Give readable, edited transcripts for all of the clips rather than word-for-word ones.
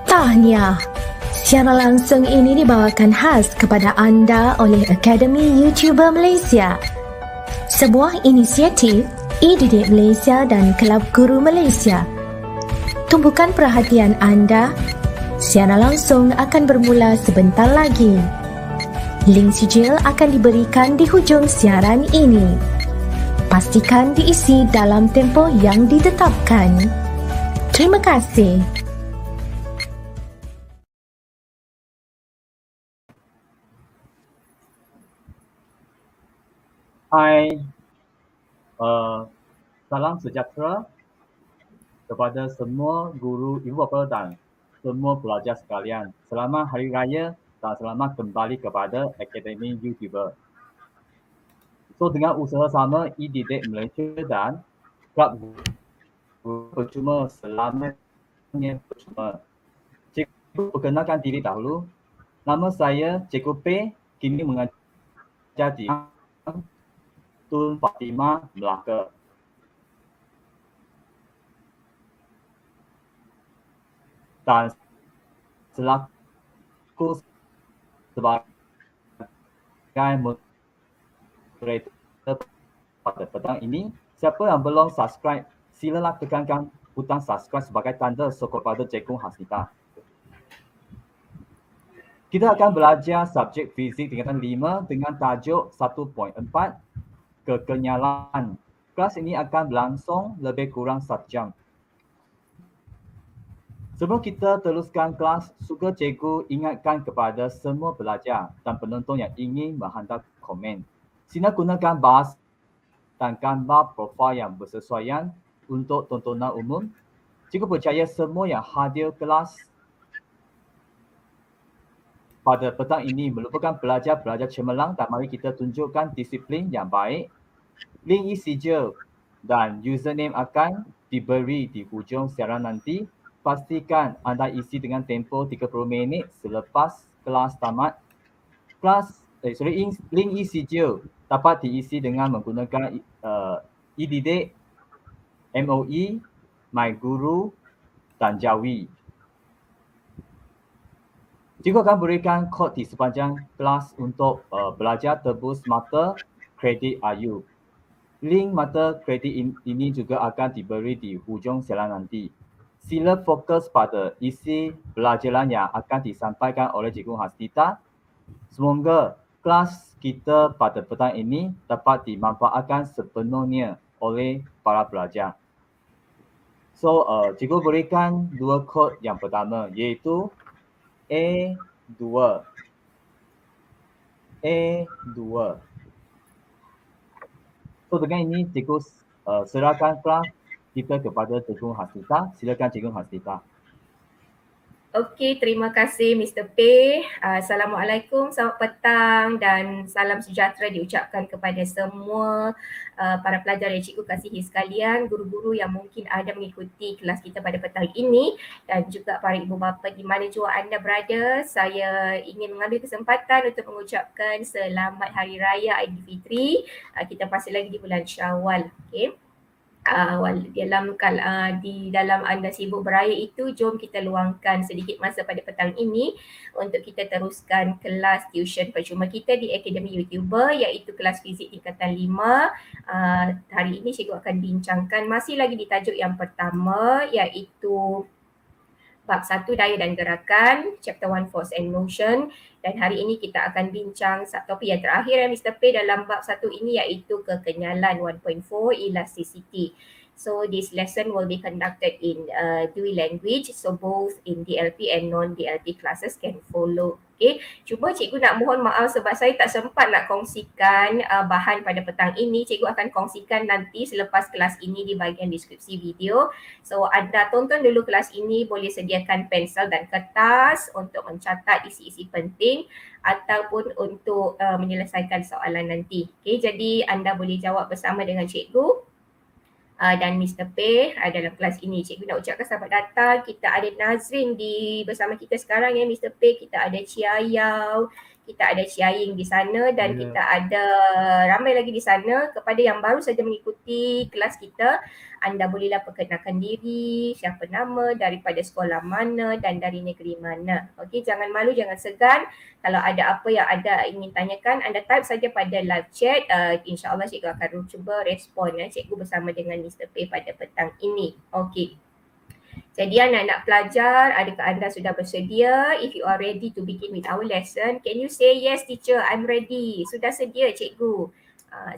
Tahniah! Secara langsung ini dibawakan khas kepada anda oleh Akademi YouTuber Malaysia, sebuah inisiatif e-didik Malaysia dan Kelab Guru Malaysia. Tumpukan perhatian anda, secara langsung akan bermula sebentar lagi. Link sijil akan diberikan di hujung siaran ini. Pastikan diisi dalam tempoh yang ditetapkan. Terima kasih. Hai, salam sejahtera kepada semua guru, ibu bapa dan semua pelajar sekalian. Selamat Hari Raya dan selamat kembali kepada Akademi YouTuber. So, dengan usaha sama e-didik Malaysia dan Kelab Guru Percuma selamanya percuma. Cikgu perkenalkan diri dahulu. Nama saya Cikgu P, kini mengajar di Tun Fatimah, Melaka. Dan selaku sebagai moderator pada petang ini, siapa yang belum subscribe, silalah tekankan butang subscribe sebagai tanda sokong pada Cikgu Hasnitah. Kita akan belajar subjek Fizik tingkatan 5 dengan tajuk 1.4, kekenyalan. Kelas ini akan berlangsung lebih kurang 1 jam. Sebelum kita teruskan kelas, suka cikgu ingatkan kepada semua pelajar dan penonton yang ingin menghantar komen. Sila gunakan bahasa dan gambar profil yang bersesuaian untuk tontonan umum. Cikgu percaya semua yang hadir kelas pada petang ini merupakan pelajar-pelajar cemerlang dan mari kita tunjukkan disiplin yang baik. Link e-sijil dan username akan diberi di hujung siaran nanti. Pastikan anda isi dengan tempoh 30 minit selepas kelas tamat. Link e-sijil dapat diisi dengan menggunakan e-didik, MOE, MyGuru dan Jawi. Cikgu akan berikan kod di sepanjang kelas untuk belajar tebus mata kredit AYU. Link mata kredit ini juga akan diberi di hujung siaran nanti. Sila fokus pada isi pelajaran yang akan disampaikan oleh Cikgu Hasnitah. Semoga kelas kita pada petang ini dapat dimanfaatkan sepenuhnya oleh para pelajar. So, cikgu berikan 2 kod yang pertama iaitu A2. So, dengan ini cikgu serahkan kelas kita kepada Cikgu Hasnitah. Silakan Cikgu Hasnitah. Okey, terima kasih Mr. P. Assalamualaikum, selamat petang dan salam sejahtera diucapkan kepada semua para pelajar yang cikgu kasihi sekalian, guru-guru yang mungkin ada mengikuti kelas kita pada petang ini dan juga para ibu bapa di mana jua anda berada. Saya ingin mengambil kesempatan untuk mengucapkan selamat Hari Raya Aidilfitri. Kita masih lagi di bulan Syawal. Okey. Di dalam anda sibuk beraya itu, jom kita luangkan sedikit masa pada petang ini untuk kita teruskan kelas tuition percuma kita di Akademi YouTuber iaitu kelas Fizik tingkatan 5. Hari ini cikgu akan bincangkan masih lagi di tajuk yang pertama iaitu bab 1 daya dan gerakan, chapter 1 force and motion, dan hari ini kita akan bincang topik yang terakhir Mr. P dalam bab 1 ini iaitu kekenyalan 1.4 elasticity. So this lesson will be conducted in dual language, so both in DLP and non-DLP classes can follow. Okay, cuma cikgu nak mohon maaf sebab saya tak sempat nak kongsikan bahan pada petang ini. Cikgu akan kongsikan nanti selepas kelas ini di bahagian deskripsi video. So anda tonton dulu kelas ini, boleh sediakan pensel dan kertas untuk mencatat isi-isi penting ataupun untuk menyelesaikan soalan nanti. Okay, jadi anda boleh jawab bersama dengan cikgu dan Mr. P dalam kelas ini. Cikgu nak ucapkan selamat datang. Kita ada Nazrin bersama kita sekarang ya Mr. P. Kita ada Ciayau, kita ada Ciaing di sana dan kita ada ramai lagi di sana. Kepada yang baru saja mengikuti kelas kita, anda bolehlah perkenalkan diri, siapa nama, daripada sekolah mana dan dari negeri mana. Okey, jangan malu, jangan segan. Kalau ada apa yang anda ingin tanyakan, anda type saja pada live chat. InsyaAllah cikgu akan cuba respon cikgu bersama dengan Mr. P pada petang ini. Okey. Jadi anak-anak pelajar, adakah anda sudah bersedia? If you are ready to begin with our lesson, can you say yes teacher, I'm ready. Sudah sedia cikgu?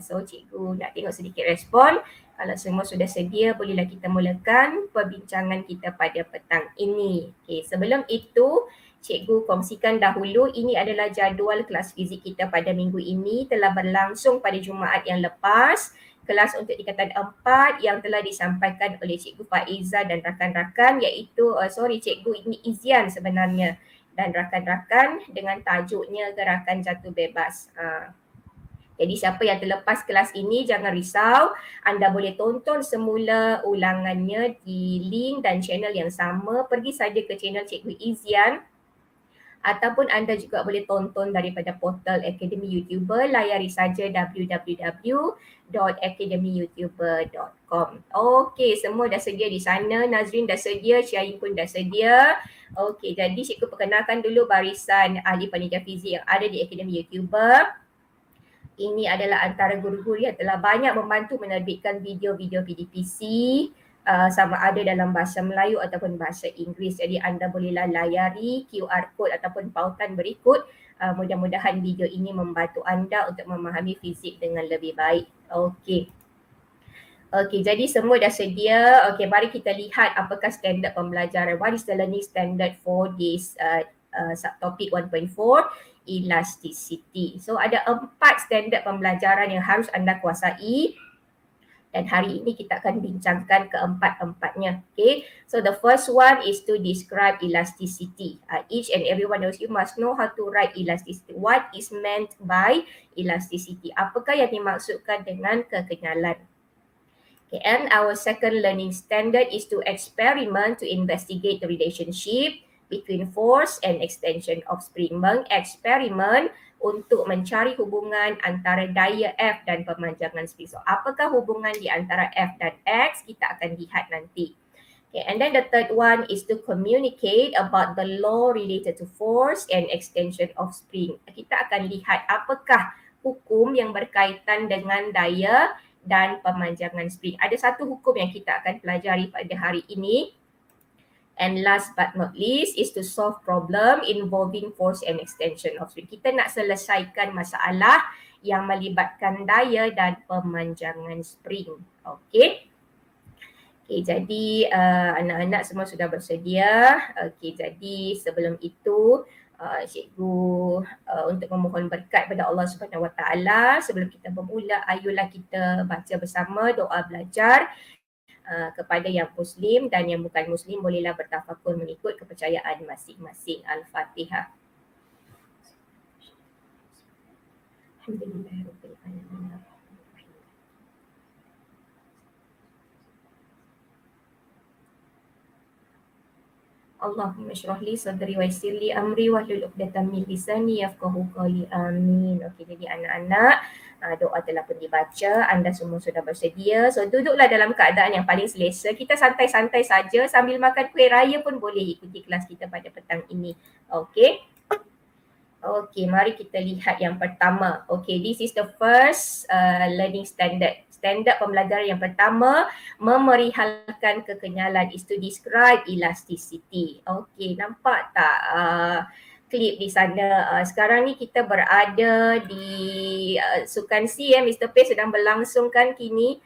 So cikgu nak tengok sedikit respon. Kalau semua sudah sedia, bolehlah kita mulakan perbincangan kita pada petang ini. Okay, sebelum itu, cikgu kongsikan dahulu ini adalah jadual kelas fizik kita pada minggu ini, telah berlangsung pada Jumaat yang lepas. Kelas untuk tingkatan 4 yang telah disampaikan oleh Cikgu Faiza dan rakan-rakan iaitu, cikgu ini Izian sebenarnya, dan rakan-rakan dengan tajuknya gerakan jatuh bebas. Jadi siapa yang terlepas kelas ini jangan risau, anda boleh tonton semula ulangannya di link dan channel yang sama. Pergi saja ke channel Cikgu Izian ataupun anda juga boleh tonton daripada portal Akademi YouTuber. Layari saja www.akademiyoutuber.com. Okey, semua dah sedia di sana. Nazrin dah sedia, Ciaing pun dah sedia. Okey, jadi cikgu perkenalkan dulu barisan ahli panitia fizik yang ada di Akademi YouTuber. Ini adalah antara guru-guru yang telah banyak membantu menerbitkan video-video PDPC sama ada dalam bahasa Melayu ataupun bahasa Inggeris. Jadi anda bolehlah layari QR code ataupun pautan berikut. Mudah-mudahan video ini membantu anda untuk memahami fizik dengan lebih baik. Okey. Okey, jadi semua dah sedia. Okey, mari kita lihat apakah standard pembelajaran. What is the learning standard for this subtopic 1.4? Elasticity. So ada 4 standard pembelajaran yang harus anda kuasai. Dan hari ini kita akan bincangkan keempat-empatnya. Okay, so the first one is to describe elasticity. Each and every one of you must know how to write elasticity. What is meant by elasticity? Apakah yang dimaksudkan dengan kekenyalan? Okay, and our second learning standard is to experiment to investigate the relationship between force and extension of spring. Mengeksperimen untuk mencari hubungan antara daya F dan pemanjangan spring. So, apakah hubungan di antara F dan X? Kita akan lihat nanti. Okay, and then the third one is to communicate about the law related to force and extension of spring. Kita akan lihat apakah hukum yang berkaitan dengan daya dan pemanjangan spring. Ada satu hukum yang kita akan pelajari pada hari ini. And last but not least is to solve problem involving force and extension of spring. Kita nak selesaikan masalah yang melibatkan daya dan pemanjangan spring. Okey. Okey, jadi anak-anak semua sudah bersedia. Okey, jadi sebelum itu cikgu untuk memohon berkat pada Allah Subhanahu Wa Taala. Sebelum kita bermula, ayolah kita baca bersama doa belajar. Kepada yang Muslim dan yang bukan Muslim bolehlah bertafakur mengikut kepercayaan masing-masing. Al-Fatihah. Alhamdulillahirrahmanirrahim. Allahumma syrah li sadri wa yassir li amri wahlul 'uqdatam min lisani yafqahu qawli. Amin. Okey, jadi anak-anak, doa telah pun dibaca, anda semua sudah bersedia. So duduklah dalam keadaan yang paling selesa. Kita santai-santai saja sambil makan kuih raya pun boleh ikuti kelas kita pada petang ini. Okey. Okey, mari kita lihat yang pertama. Okey, this is the first learning standard. Standard pembelajaran yang pertama, memerihalkan kekenyalan is to describe elasticity. Okey, nampak tak klip di sana? Sekarang ni kita berada di Sukan C, Mr. P sedang berlangsungkan kini.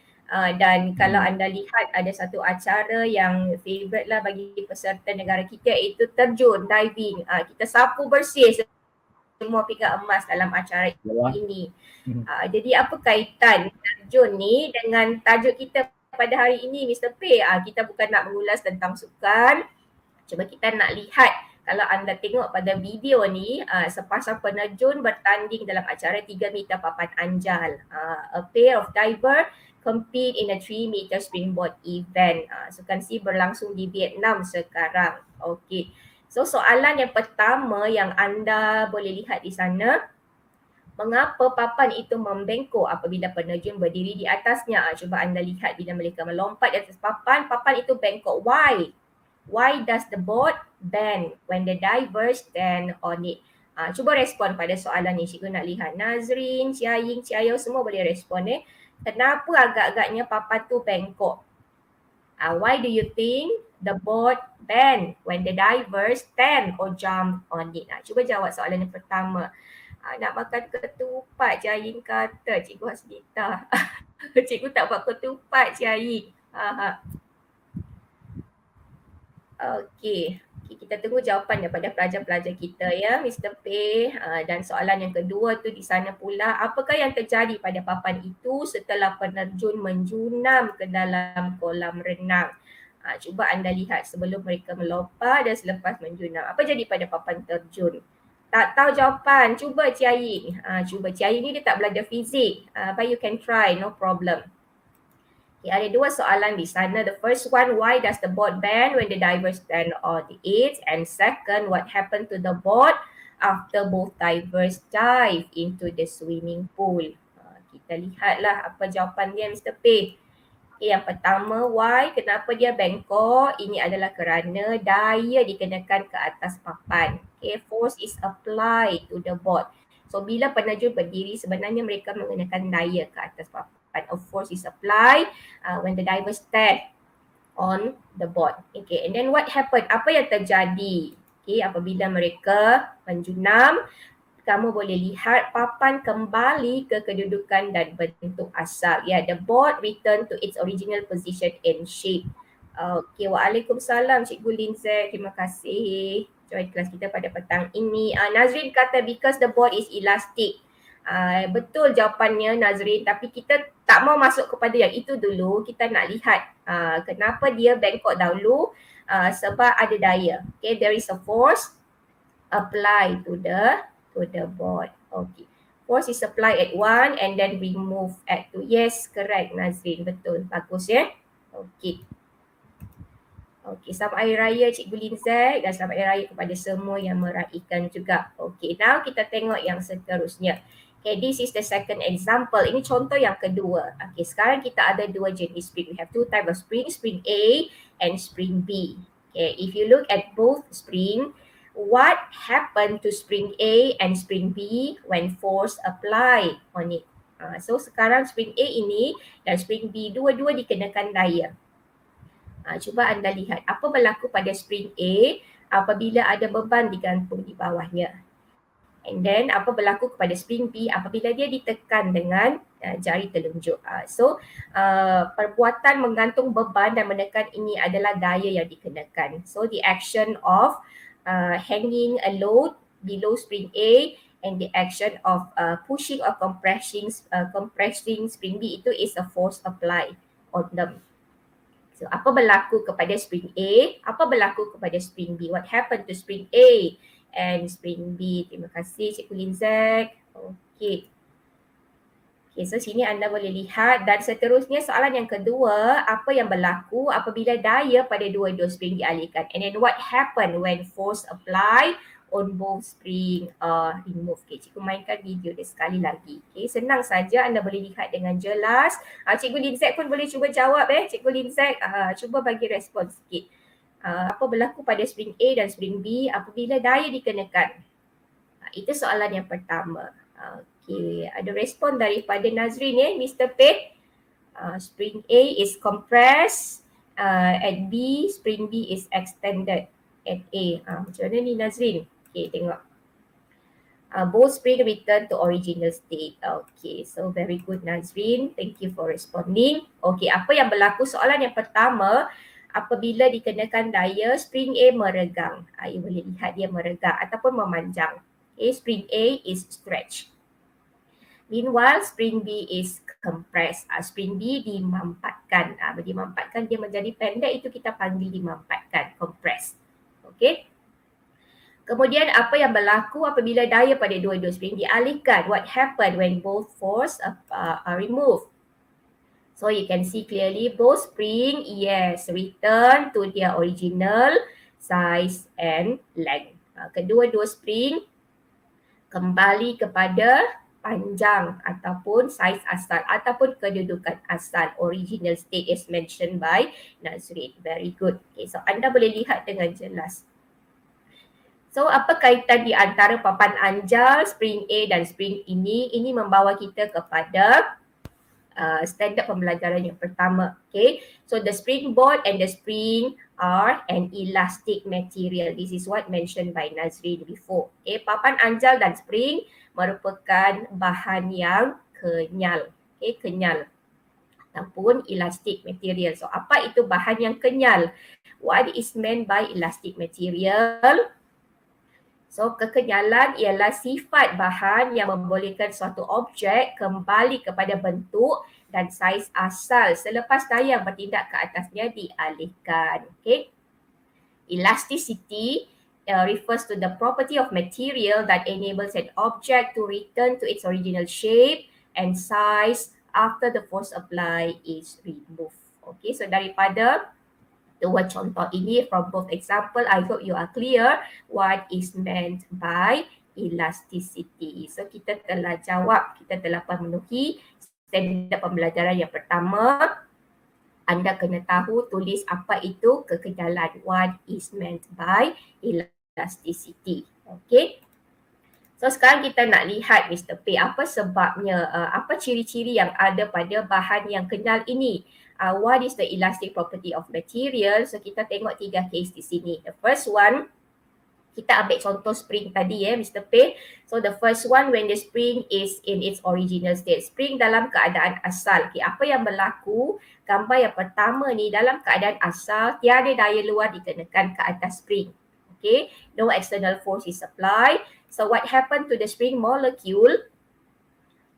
Dan kalau anda lihat ada satu acara yang favourite lah bagi peserta negara kita, iaitu terjun, diving. Kita sapu bersih semua pinggan emas dalam acara ini. Jadi apa kaitan terjun ni dengan tajuk kita pada hari ini, Mr. P? Kita bukan nak mengulas tentang sukan. Cuba kita nak lihat, kalau anda tengok pada video ni, sepasang penerjun bertanding dalam acara 3 meter papan anjal. A pair of diver compete in a 3 meter springboard event. Sukan C berlangsung di Vietnam sekarang. Okey. So soalan yang pertama yang anda boleh lihat di sana, mengapa papan itu membengkok apabila penerjun berdiri di atasnya? Cuba anda lihat bila mereka melompat di atas papan, papan itu bengkok. Why? Why does the board bend when the diver stand on it? Cuba respon pada soalan ni. Cikgu nak lihat Nazrin, Cia Ying, Cia Yo semua boleh respon Kenapa agak-agaknya papan tu bengkok? Why do you think the board bend when the diver stand or jump on it? Cuba jawab soalan yang pertama. Nak makan ketupat, Cia Ying kata. Cikgu Hasnitah. Cikgu tak buat ketupat, Cia Ying. Okey, kita tunggu jawapan daripada pelajar-pelajar kita ya, Mr. P. Dan soalan yang kedua tu di sana pula, apakah yang terjadi pada papan itu setelah penerjun menjunam ke dalam kolam renang? Cuba anda lihat sebelum mereka melompat dan selepas menjunam. Apa jadi pada papan terjun? Tak tahu jawapan, cuba Cia Ying. Cuba Cia Ying ni dia tak belajar fizik, but you can try, no problem. Okay, ada dua soalan di sana. The first one, why does the board bend when the diver stand on it? And second, what happened to the board after both divers dive into the swimming pool? Kita lihatlah apa jawapan dia, Mr. P. Okay, yang pertama, why? Kenapa dia bengkok? Ini adalah kerana daya dikenakan ke atas papan. Okay, force is applied to the board. So, bila penerjun berdiri, sebenarnya mereka mengenakan daya ke atas papan. A force is applied when the diver stand on the board. Okay, and then what happened? Apa yang terjadi? Okay, apabila mereka menjunam, kamu boleh lihat papan kembali ke kedudukan dan bentuk asal. Ya, the board return to its original position and shape. Okay, waalaikumsalam Cikgu Linzek. Terima kasih join kelas kita pada petang ini. Nazrin kata because the board is elastic. Betul jawapannya Nazrin, tapi kita tak mau masuk kepada yang itu dulu. Kita nak lihat kenapa dia bengkok dahulu, sebab ada daya. Okay, there is a force applied to the board. Okay, force is applied at 1 and then remove at 2. Yes, correct Nazrin, betul, bagus ya. Okay. Okay, selamat Hari Raya Cikgu Linzek dan selamat Hari Raya kepada semua yang meraihkan juga. Okay, now kita tengok yang seterusnya. Okay, this is the second example. Ini contoh yang kedua. Okay, sekarang kita ada dua jenis spring. We have two types of spring, spring A and spring B. Okay, if you look at both spring, what happened to spring A and spring B when force apply on it? So sekarang spring A ini dan spring B dua-dua dikenakan daya. Cuba anda lihat apa berlaku pada spring A apabila ada beban digantung di bawahnya. And then apa berlaku kepada spring B apabila dia ditekan dengan jari telunjuk. Perbuatan menggantung beban dan menekan ini adalah daya yang dikenakan. So the action of hanging a load below spring A and the action of pushing or compressing spring B itu is a force applied on them. So apa berlaku kepada spring A? Apa berlaku kepada spring B? What happened to spring A and spring B? Terima kasih Cikgu Linzek. Okay. Okay, so sini anda boleh lihat dan seterusnya soalan yang kedua, apa yang berlaku apabila daya pada dua-dua spring dialihkan? And then what happened when force apply on both spring remove? Okay, cikgu mainkan video dia sekali lagi. Okay, senang saja anda boleh lihat dengan jelas. Cikgu Linzek pun boleh cuba jawab Cikgu Linzek, cuba bagi respon sikit. Apa berlaku pada spring A dan spring B apabila daya dikenakan? Itu soalan yang pertama. Okay, ada respon daripada Nazrin Mr. P. Spring A is compressed, at B, spring B is extended at A. Macam mana ni Nazrin? Okay, tengok. Both spring return to original state. Okay, so very good Nazrin. Thank you for responding. Okay, apa yang berlaku? Soalan yang pertama, apabila dikenakan daya, spring A meregang. You boleh lihat dia meregang ataupun memanjang. Okay, spring A is stretched. Meanwhile, spring B is compressed. Spring B dimampatkan. Dimampatkan dia menjadi pendek, itu kita panggil dimampatkan, compressed. Okay. Kemudian apa yang berlaku apabila daya pada dua-dua spring dialihkan? What happened when both force are removed? So you can see clearly both spring, yes, return to their original size and length. Kedua-dua spring kembali kepada panjang ataupun saiz asal ataupun kedudukan asal, original state as mentioned by Nazrin. Very good. Okay, so anda boleh lihat dengan jelas. So apa kaitan di antara papan anjal spring A dan spring ini? Ini membawa kita kepada standard pembelajaran yang pertama. Okay, so the springboard and the spring are an elastic material. This is what mentioned by Nazrin before. Okay, papan anjal dan spring merupakan bahan yang kenyal. Okay, kenyal ataupun elastic material. So apa itu bahan yang kenyal? What is meant by elastic material? So kekenyalan ialah sifat bahan yang membolehkan suatu objek kembali kepada bentuk dan saiz asal selepas daya yang bertindak ke atasnya dialihkan. Okay. Elasticity refers to the property of material that enables an object to return to its original shape and size after the force applied is removed. Okay, so daripada dua contoh ini, from both example, I hope you are clear what is meant by elasticity. So kita telah jawab, kita telah memenuhi standard pembelajaran yang pertama. Anda kena tahu tulis apa itu kekenyalan, what is meant by elasticity. Okay. So sekarang kita nak lihat Mr. P, apa sebabnya, apa ciri-ciri yang ada pada bahan yang kenyal ini. What is the elastic property of material? So kita tengok 3 case di sini. The first one, kita ambil contoh spring tadi Mr. P. So the first one, when the spring is in its original state. Spring dalam keadaan asal. Okay, apa yang berlaku? Gambar yang pertama ni, dalam keadaan asal, tiada daya luar dikenakan ke atas spring. Okay, no external force is applied. So what happened to the spring molecule?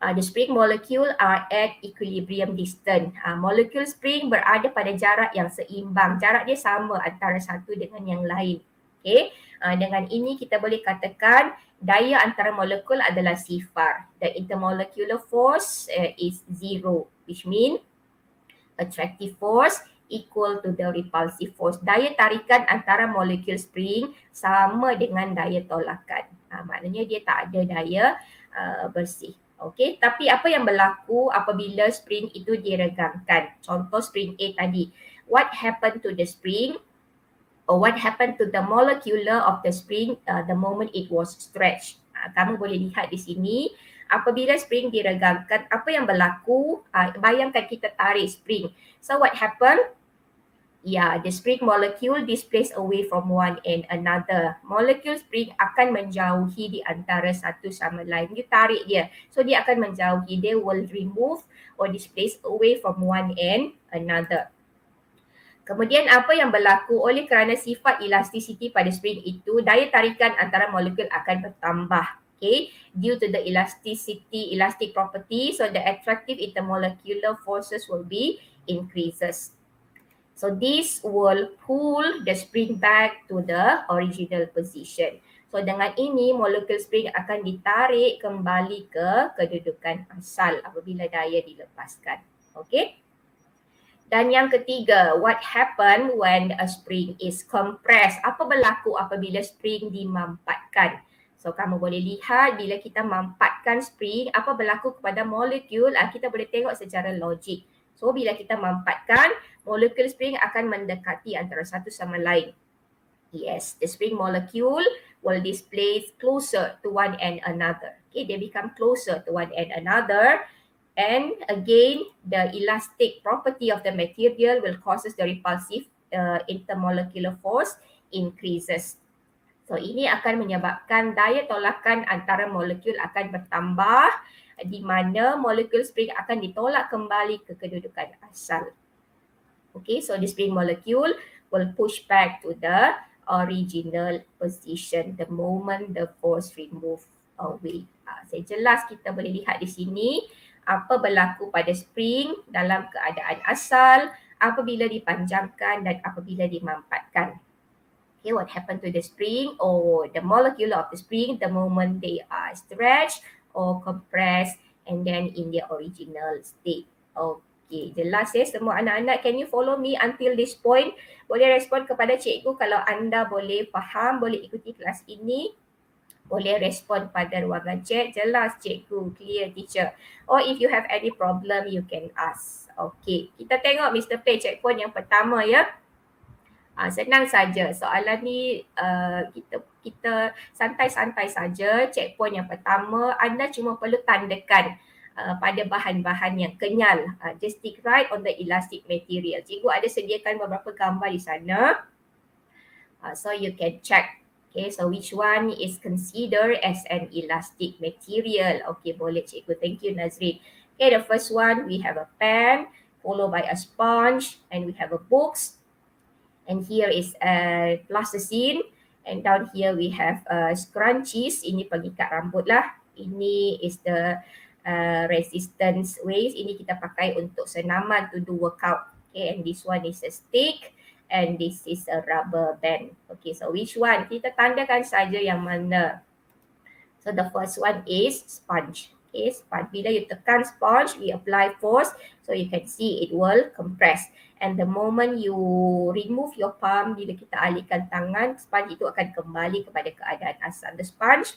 The spring molecule are at equilibrium distance. Molekul spring berada pada jarak yang seimbang. Jarak dia sama antara satu dengan yang lain. Okay. Dengan ini kita boleh katakan daya antara molekul adalah sifar. The intermolecular force is zero, which mean attractive force equal to the repulsive force. Daya tarikan antara molekul spring sama dengan daya tolakan. Maknanya dia tak ada daya bersih. Okey, tapi apa yang berlaku apabila spring itu diregangkan? Contoh spring A tadi. What happened to the spring? Or what happened to the molecular of the spring the moment it was stretched? Kamu boleh lihat di sini, apabila spring diregangkan, apa yang berlaku? Bayangkan kita tarik spring. So what happened? The spring molecule displaced away from one and another. Molecule spring akan menjauhi di antara satu sama lain. You tarik dia. So dia akan menjauhi. They will remove or displace away from one and another. Kemudian apa yang berlaku oleh kerana sifat elasticity pada spring itu, daya tarikan antara molekul akan bertambah. Okay, due to the elastic property, so the attractive intermolecular forces will be increases. So this will pull the spring back to the original position. So dengan ini molekul spring akan ditarik kembali ke kedudukan asal apabila daya dilepaskan. Okay. Dan yang ketiga, what happen when a spring is compressed? Apa berlaku apabila spring dimampatkan? So kamu boleh lihat bila kita mampatkan spring, apa berlaku kepada molekul? Kita boleh tengok secara logik. So bila kita mampatkan, molekul spring akan mendekati antara satu sama lain. Yes, the spring molecule will displace closer to one and another. Okay, they become closer to one and another. And again, the elastic property of the material will causes the repulsive intermolecular force increases. So ini akan menyebabkan daya tolakan antara molekul akan bertambah, di mana molekul spring akan ditolak kembali ke kedudukan asal. Okay, so the spring molecule will push back to the original position the moment the force remove away. Saya jelas kita boleh lihat di sini apa berlaku pada spring dalam keadaan asal apabila dipanjangkan dan apabila dimampatkan. Okay, what happened to the spring or the molecule of the spring the moment they are stretched or compressed and then in their original state. Okay. Okey, jelas semua anak-anak. Can you follow me until this point? Boleh respon kepada cikgu kalau anda boleh faham, boleh ikuti kelas ini. Boleh respon pada ruangan chat. Jelas cikgu, clear teacher. Or if you have any problem, you can ask. Okey, kita tengok Mr. P checkpoint yang pertama ya. Senang saja. Soalan ni kita santai-santai saja. Checkpoint yang pertama, anda cuma perlu tandakan pada bahan-bahan yang kenyal. Just stick right on the elastic material. Cikgu ada sediakan beberapa gambar di sana. So you can check. Okay, so which one is considered as an elastic material? Okay, boleh cikgu. Thank you Nazrin. Okay, the first one we have a pen, followed by a sponge, and we have a books. And here is a plasticine, and down here we have scrunchies. Ini pengikat rambut lah. Ini is the resistance waist. Ini kita pakai untuk senaman to do workout. Okay, and this one is a stick. And this is a rubber band. Okay, so which one? Kita tandakan saja yang mana. So the first one is sponge. Okay, sponge. Bila you tekan sponge, we apply force. So you can see it will compress. And the moment you remove your palm, bila kita alihkan tangan, sponge itu akan kembali kepada keadaan asal. The sponge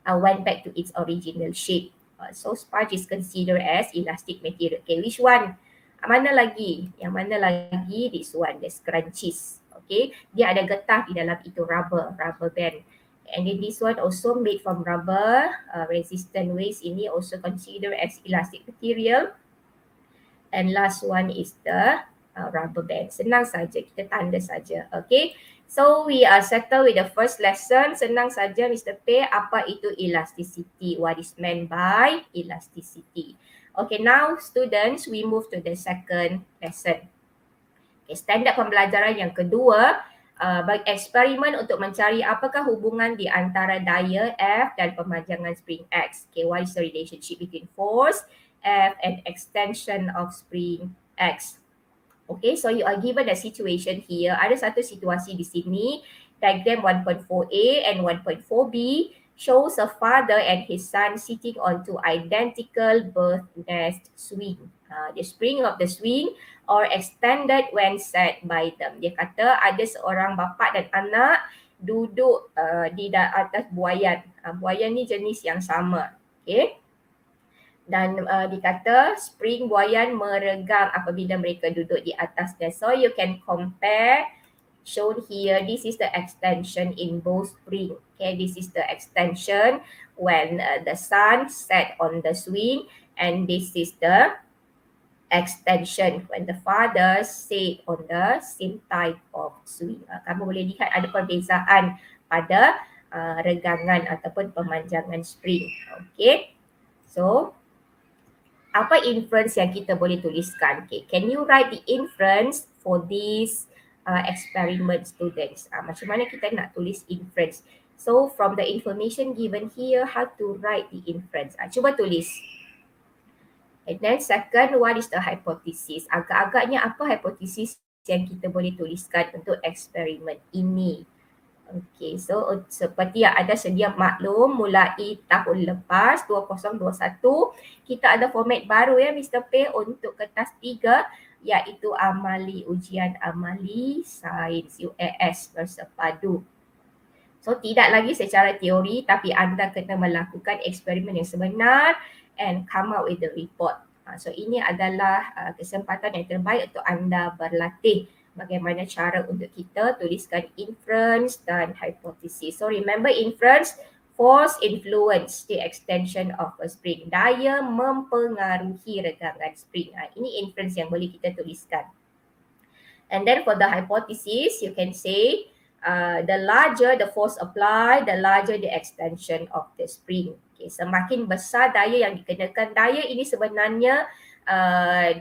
went back to its original shape. So sponge is considered as elastic material. Okay, which one? Mana lagi? Yang mana lagi? This one, the scrunchies. Okay, dia ada getah di dalam itu, rubber band. And then this one also made from rubber, resistant waist. Ini also considered as elastic material. And last one is the rubber band. Senang saja, kita tanda saja. Okay, so we are settled with the first lesson. Senang saja Mr. P, apa itu elasticity? What is meant by elasticity? Okay, now students, we move to the second lesson. Okay, standard pembelajaran yang kedua, bagi eksperimen untuk mencari apakah hubungan di antara daya F dan pemanjangan spring X. Okay, what is the relationship between force F and extension of spring X? Okay, so you are given a situation here. Ada satu situasi di sini, diagram 1.4a and 1.4b. Shows a father and his son sitting on two identical bird nest swing. The spring of the swing or extended when set by them. Dia kata ada seorang bapa dan anak duduk di atas buaian. Buaian ni jenis yang sama. Okay. Dan dikata spring buaian meregang apabila mereka duduk di atasnya. So you can compare. Shown here, this is the extension in both spring. Okay, this is the extension when the son sat on the swing, and this is the extension when the father sat on the same type of swing. Kamu boleh lihat ada perbezaan pada regangan ataupun pemanjangan spring. Okay, so apa inference yang kita boleh tuliskan? Okay, can you write the inference for this experiment students? Macam mana kita nak tulis inference? So from the information given here, how to write the inference? Cuba tulis. And then second, what is the hypothesis? Agak-agaknya apa hypothesis yang kita boleh tuliskan untuk eksperimen ini? Okay, so seperti yang ada sedia maklum, mulai tahun lepas 2021, kita ada format baru ya Mr. P untuk kertas 3, iaitu amali, ujian amali sains UAS bersepadu. So tidak lagi secara teori, tapi anda kena melakukan eksperimen yang sebenar and come out with the report. So ini adalah kesempatan yang terbaik untuk anda berlatih bagaimana cara untuk kita tuliskan inference dan hypothesis. So remember inference, force influence the extension of a spring. Daya mempengaruhi regangan spring. Ini inference yang boleh kita tuliskan. And then for the hypothesis, you can say the larger the force applied, the larger the extension of the spring. Okay, semakin besar daya yang dikenakan. Daya ini sebenarnya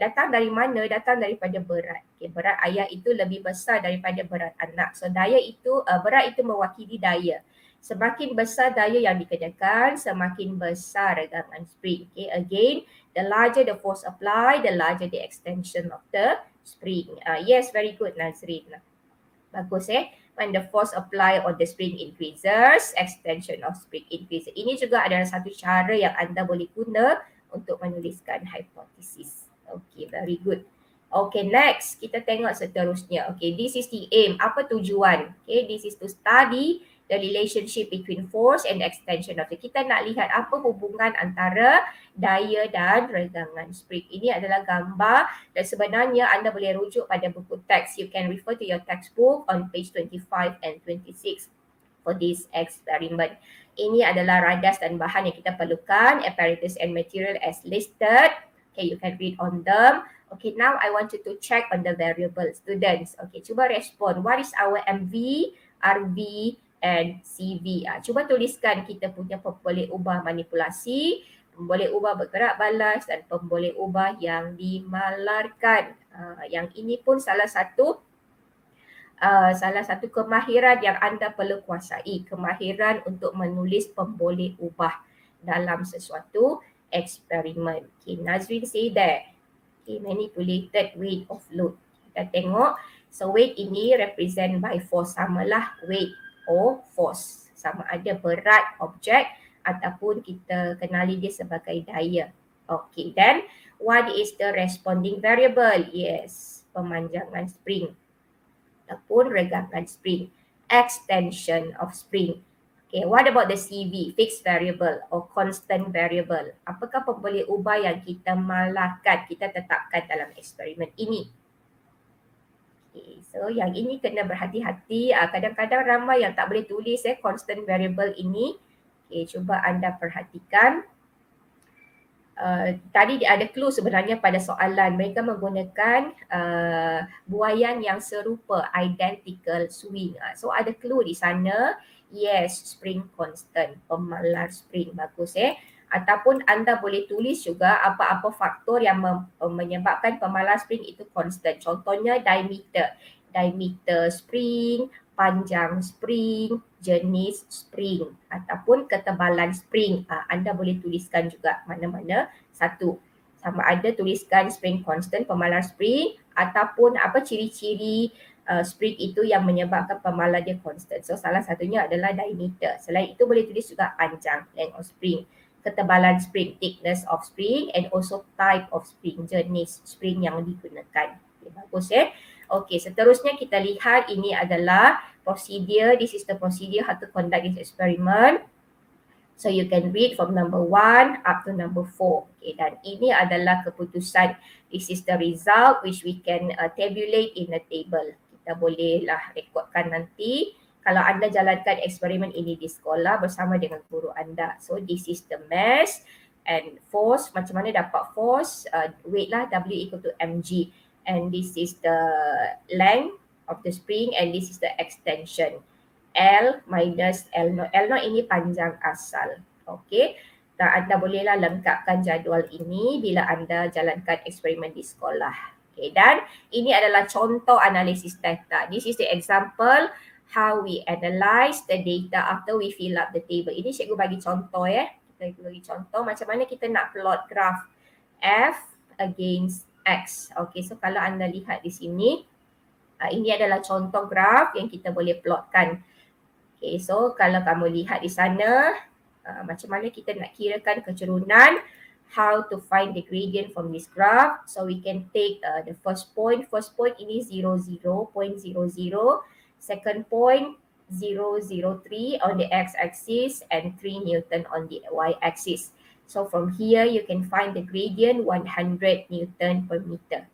datang dari mana? Datang daripada berat. Okay, berat ayah itu lebih besar daripada berat anak. So daya itu, berat itu mewakili daya. Semakin besar daya yang dikenakan, semakin besar regangan spring. Okay, again, the larger the force applied, the larger the extension of the spring. Yes, very good Nazrin. Bagus When the force applied on the spring increases, extension of spring increases. Ini juga adalah satu cara yang anda boleh guna untuk menuliskan hypothesis. Okay, very good. Okay, next kita tengok seterusnya. Okay, this is the aim. Apa tujuan? Okay, this is to study the relationship between force and extension of it. Kita nak lihat apa hubungan antara daya dan regangan spring. Ini adalah gambar dan sebenarnya anda boleh rujuk pada buku teks. You can refer to your textbook on page 25 and 26 for this experiment. Ini adalah radas dan bahan yang kita perlukan, apparatus and material as listed. Okay, you can read on them. Okay, now I want you to check on the variable students. Okay, cuba respon. What is our MV, RV and CV? Cuba tuliskan kita punya pemboleh ubah manipulasi, pemboleh ubah bergerak balas dan pemboleh ubah yang dimalarkan. Yang ini pun salah satu kemahiran yang anda perlu kuasai, kemahiran untuk menulis pemboleh ubah dalam sesuatu eksperimen. Okay, Nazrin say that. Okay, manipulated weight of load. Kita tengok, so weight ini represent by force, samalah weight or force. Sama ada berat objek ataupun kita kenali dia sebagai daya. Okay, then what is the responding variable? Yes, pemanjangan spring ataupun regangan spring, extension of spring. Okay, what about the CV, fixed variable or constant variable? Apakah pemboleh ubah yang kita malarkan, kita tetapkan dalam eksperimen ini? Okay, so yang ini kena berhati-hati. Kadang-kadang ramai yang tak boleh tulis constant variable ini. Okay, cuba anda perhatikan. Tadi ada clue sebenarnya pada soalan. Mereka menggunakan buaian yang serupa, identical swing. So ada clue di sana. Yes, spring constant, pemalar spring, bagus Ataupun anda boleh tulis juga apa-apa faktor yang menyebabkan pemalar spring itu constant. Contohnya diameter spring, panjang spring, jenis spring ataupun ketebalan spring. Anda boleh tuliskan juga mana-mana satu. Sama ada tuliskan spring constant, pemalar spring ataupun apa ciri-ciri spring itu yang menyebabkan pemalar dia constant. So salah satunya adalah diameter. Selain itu boleh tulis juga panjang, length of spring, ketebalan spring, thickness of spring and also type of spring, jenis spring yang digunakan. Okay, bagus Okay, seterusnya kita lihat ini adalah procedure. This is the procedure how to conduct this experiment. So you can read from number 1 up to number 4. Okay, dan ini adalah keputusan. This is the result which we can tabulate in a table. Kita bolehlah rekodkan nanti kalau anda jalankan eksperimen ini di sekolah bersama dengan guru anda. So this is the mass and force. Macam mana dapat force? Weight lah, W equal to mg. And this is the length of the spring and this is the extension. L minus L0. L0 ini panjang asal. Okay. Dan anda bolehlah lengkapkan jadual ini bila anda jalankan eksperimen di sekolah. Okay. Dan ini adalah contoh analisis data. This is the example how we analyze the data after we fill up the table. Ini cikgu bagi contoh Kita bagi contoh macam mana kita nak plot graph F against X. Okay. So kalau anda lihat di sini, ini adalah contoh graph yang kita boleh plotkan. Okay, so kalau kamu lihat di sana, macam mana kita nak kirakan kecerunan, how to find the gradient from this graph. So we can take the first point. First point ini 0, 0.00. Second point 0.03 on the x-axis and 3 Newton on the y-axis. So from here you can find the gradient 100 Newton per meter.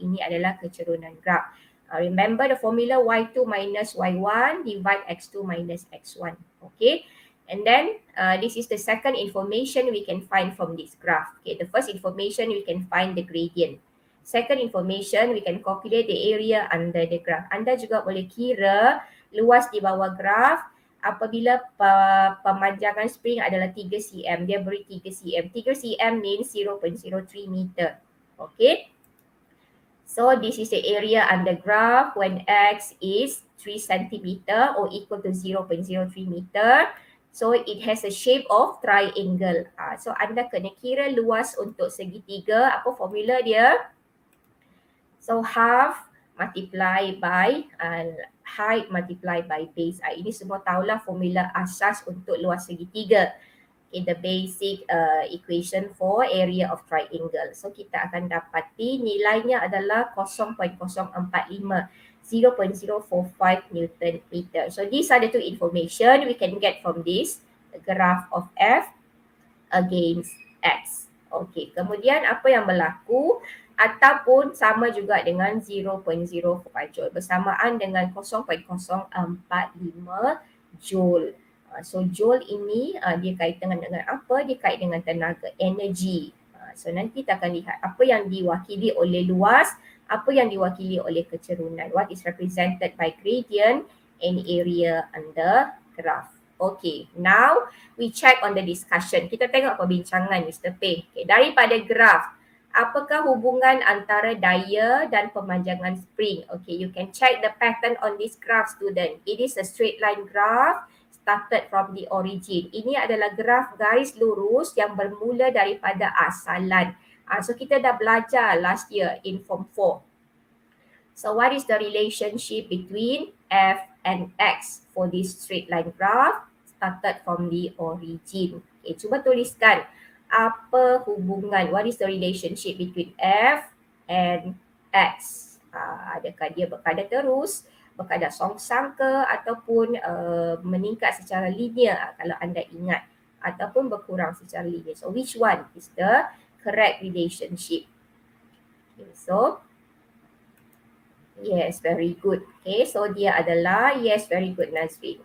Ini adalah kecerunan graph. Remember the formula y2 minus y1 divide x2 minus x1. Okay. And then this is the second information we can find from this graph. Okay. The first information we can find the gradient. Second information we can calculate the area under the graph. Anda juga boleh kira luas di bawah graph apabila pemanjangan spring adalah 3 cm. Dia beri 3 cm. 3 cm means 0.03 meter. Okay. So this is the area under graph when x is 3 cm or equal to 0.03 meter. So it has a shape of triangle. So anda kena kira luas untuk segitiga. Apa formula dia? So half multiply by height multiply by base. Ini semua tahulah formula asas untuk luas segitiga. the basic equation for area of triangle. So kita akan dapati nilainya adalah 0.045, 0.045 Newton meter. So these are the two information we can get from this graph of F against X. Okey, kemudian apa yang berlaku ataupun sama juga dengan 0.05 joule bersamaan dengan 0.045 joule. So joule ini dia kaitan dengan apa? Dia kait dengan tenaga energi. So nanti kita akan lihat apa yang diwakili oleh luas, apa yang diwakili oleh kecerunan. What is represented by gradient and area under graph. Okay, now we check on the discussion. Kita tengok perbincangan Mr. Peh. Okay, daripada graph, apakah hubungan antara daya dan pemanjangan spring? Okay, you can check the pattern on this graph, student. It is a straight line graph started from the origin. Ini adalah graf garis lurus yang bermula daripada asalan. So kita dah belajar last year in form 4. So what is the relationship between F and X for this straight line graph started from the origin? Okay, cuba tuliskan apa hubungan, what is the relationship between F and X? Adakah dia berkadar terus, berkadar songsang ke, ataupun meningkat secara linear kalau anda ingat, ataupun berkurang secara linear. So which one is the correct relationship? Okay, so yes, very good. Okay, so dia adalah yes, very good Nazrin.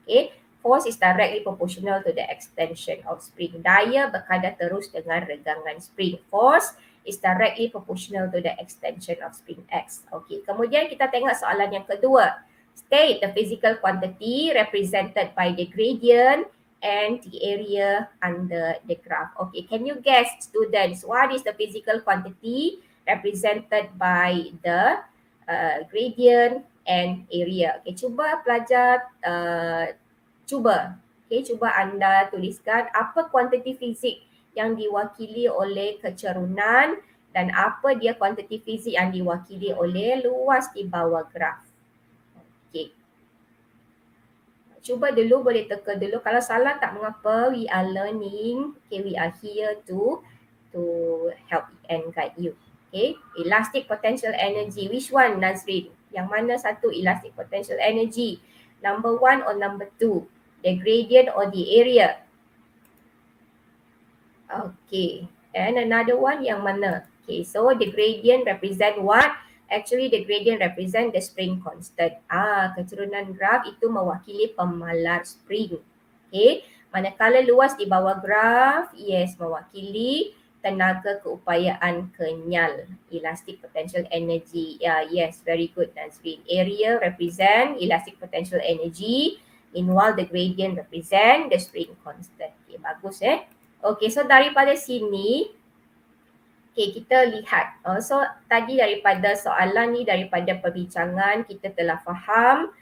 Okay, force is directly proportional to the extension of spring. Daya berkadar terus dengan regangan spring. Force is directly proportional to the extension of spring X. Okay, kemudian kita tengok soalan yang kedua. State the physical quantity represented by the gradient and the area under the graph. Okay, can you guess, students, what is the physical quantity represented by the gradient and area? Okay, cuba pelajar, cuba anda tuliskan apa kuantiti fizik yang diwakili oleh kecerunan dan apa dia kuantiti fizik yang diwakili oleh luas di bawah graf. Okay. Cuba dulu, boleh teka dulu. Kalau salah tak mengapa, we are learning. Okay, we are here to help and guide you. Okay, elastic potential energy. Which one, Nazrin? Yang mana satu elastic potential energy? Number 1 or number 2? The gradient or the area? Okay, and another one yang mana? Okay, so the gradient represent what? Actually, the gradient represent the spring constant. Kecerunan graf itu mewakili pemalar spring. Okay, manakala luas di bawah graf, yes, mewakili tenaga keupayaan kenyal, elastic potential energy. Yes, very good, Nazrin. Area represent elastic potential energy, meanwhile the gradient represent the spring constant. Okay, bagus Okay, so daripada sini, okay, kita lihat. So tadi daripada soalan ni, daripada perbincangan, kita telah faham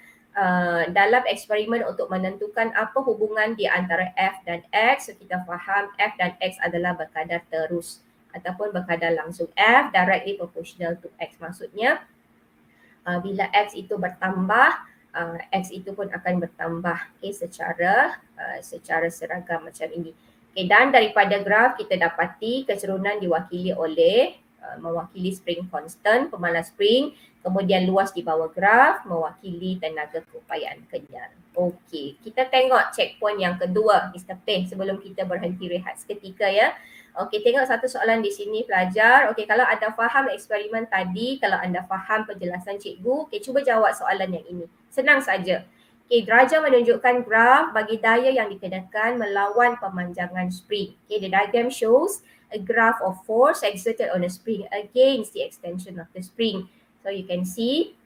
dalam eksperimen untuk menentukan apa hubungan di antara F dan X. So kita faham F dan X adalah berkadar terus ataupun berkadar langsung. F directly proportional to X. Maksudnya bila X itu bertambah, X itu pun akan bertambah, okay, secara seragam macam ini. Okay, dan daripada graf kita dapati kecerunan diwakili oleh mewakili spring constant, pemalar spring, kemudian luas di bawah graf mewakili tenaga keupayaan kenyal. Okey, kita tengok checkpoint yang kedua, Mr. Peh, sebelum kita berhenti rehat seketika ya. Okey, tengok satu soalan di sini pelajar. Okey, kalau anda faham eksperimen tadi, kalau anda faham penjelasan cikgu, okey, cuba jawab soalan yang ini. Senang saja. Okay, derajat menunjukkan graf bagi daya yang dikenakan melawan pemanjangan spring. Okay, the diagram shows a graph of force exerted on a spring against the extension of the spring. So you can see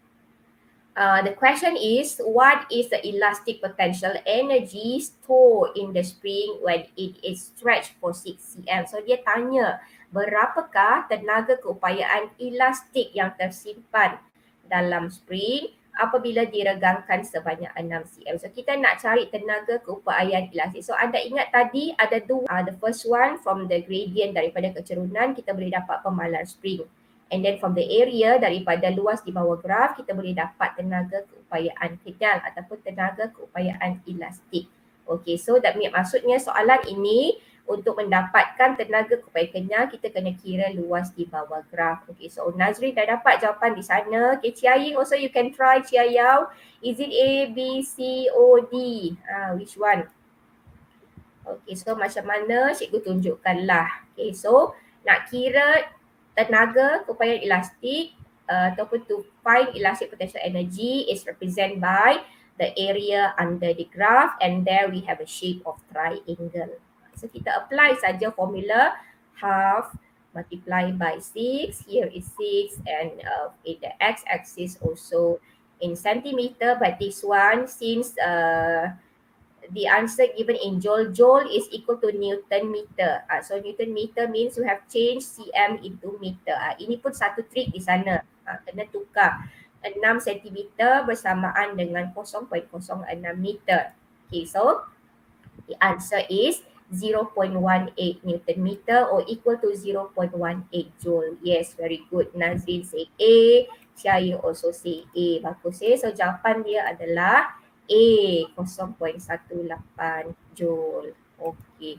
the question is, what is the elastic potential energy stored in the spring when it is stretched for 6 cm? So dia tanya, berapakah tenaga keupayaan elastik yang tersimpan dalam spring apabila diregangkan sebanyak 6 cm. So kita nak cari tenaga keupayaan elastik. So anda ingat tadi ada dua. The first one from the gradient daripada kecerunan kita boleh dapat pemalar spring. And then from the area daripada luas di bawah graf kita boleh dapat tenaga keupayaan kenyal ataupun tenaga keupayaan elastik. Okay, so maksudnya soalan ini untuk mendapatkan tenaga kebaikannya kita kena kira luas di bawah graf. Okay, so Nazrin dah dapat jawapan di sana. Okay, Chia Ying also you can try. Chia Yao, is it A, B, C, O, D? Which one? Okay, so macam mana cikgu tunjukkanlah. Okay, so nak kira tenaga keupayaan elastik ataupun to find elastic potential energy is represented by the area under the graph, and there we have a shape of triangle. So kita apply saja formula half multiply by 6. Here is 6 and in the x-axis also in centimeter, but this one since the answer given in joule is equal to Newton meter. So Newton meter means you have changed cm into meter. Ini pun satu trik di sana. Kena tukar 6 cm bersamaan dengan 0.06 meter. Okay, so the answer is 0.18 Newton meter or equal to 0.18 joule. Yes, very good. Nazrin say A, Chia Ying also say A. Bagus So jawapan dia adalah A, 0.18 joule. Okay.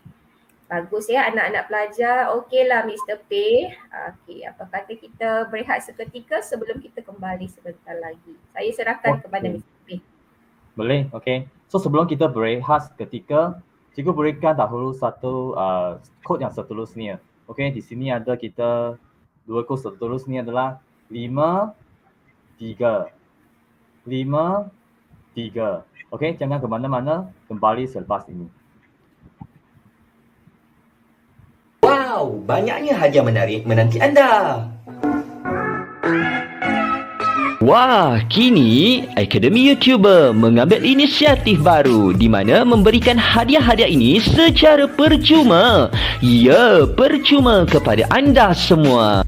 Bagus anak-anak pelajar. Okeylah Mr. P. Okay, apa kata kita berehat seketika sebelum kita kembali sebentar lagi. Saya serahkan kepada Mr. P. Boleh, okay. So sebelum kita berehat seketika, cikgu berikan dahulu satu kod yang seterusnya. Okay, di sini ada kita dua kod seterusnya adalah 5, 3. 5, 3. Okay, jangan ke mana-mana, kembali selepas ini. Wow, banyaknya hadiah menarik menanti anda. Wah, kini Akademi YouTuber mengambil inisiatif baru di mana memberikan hadiah-hadiah ini secara percuma. Ya, percuma kepada anda semua.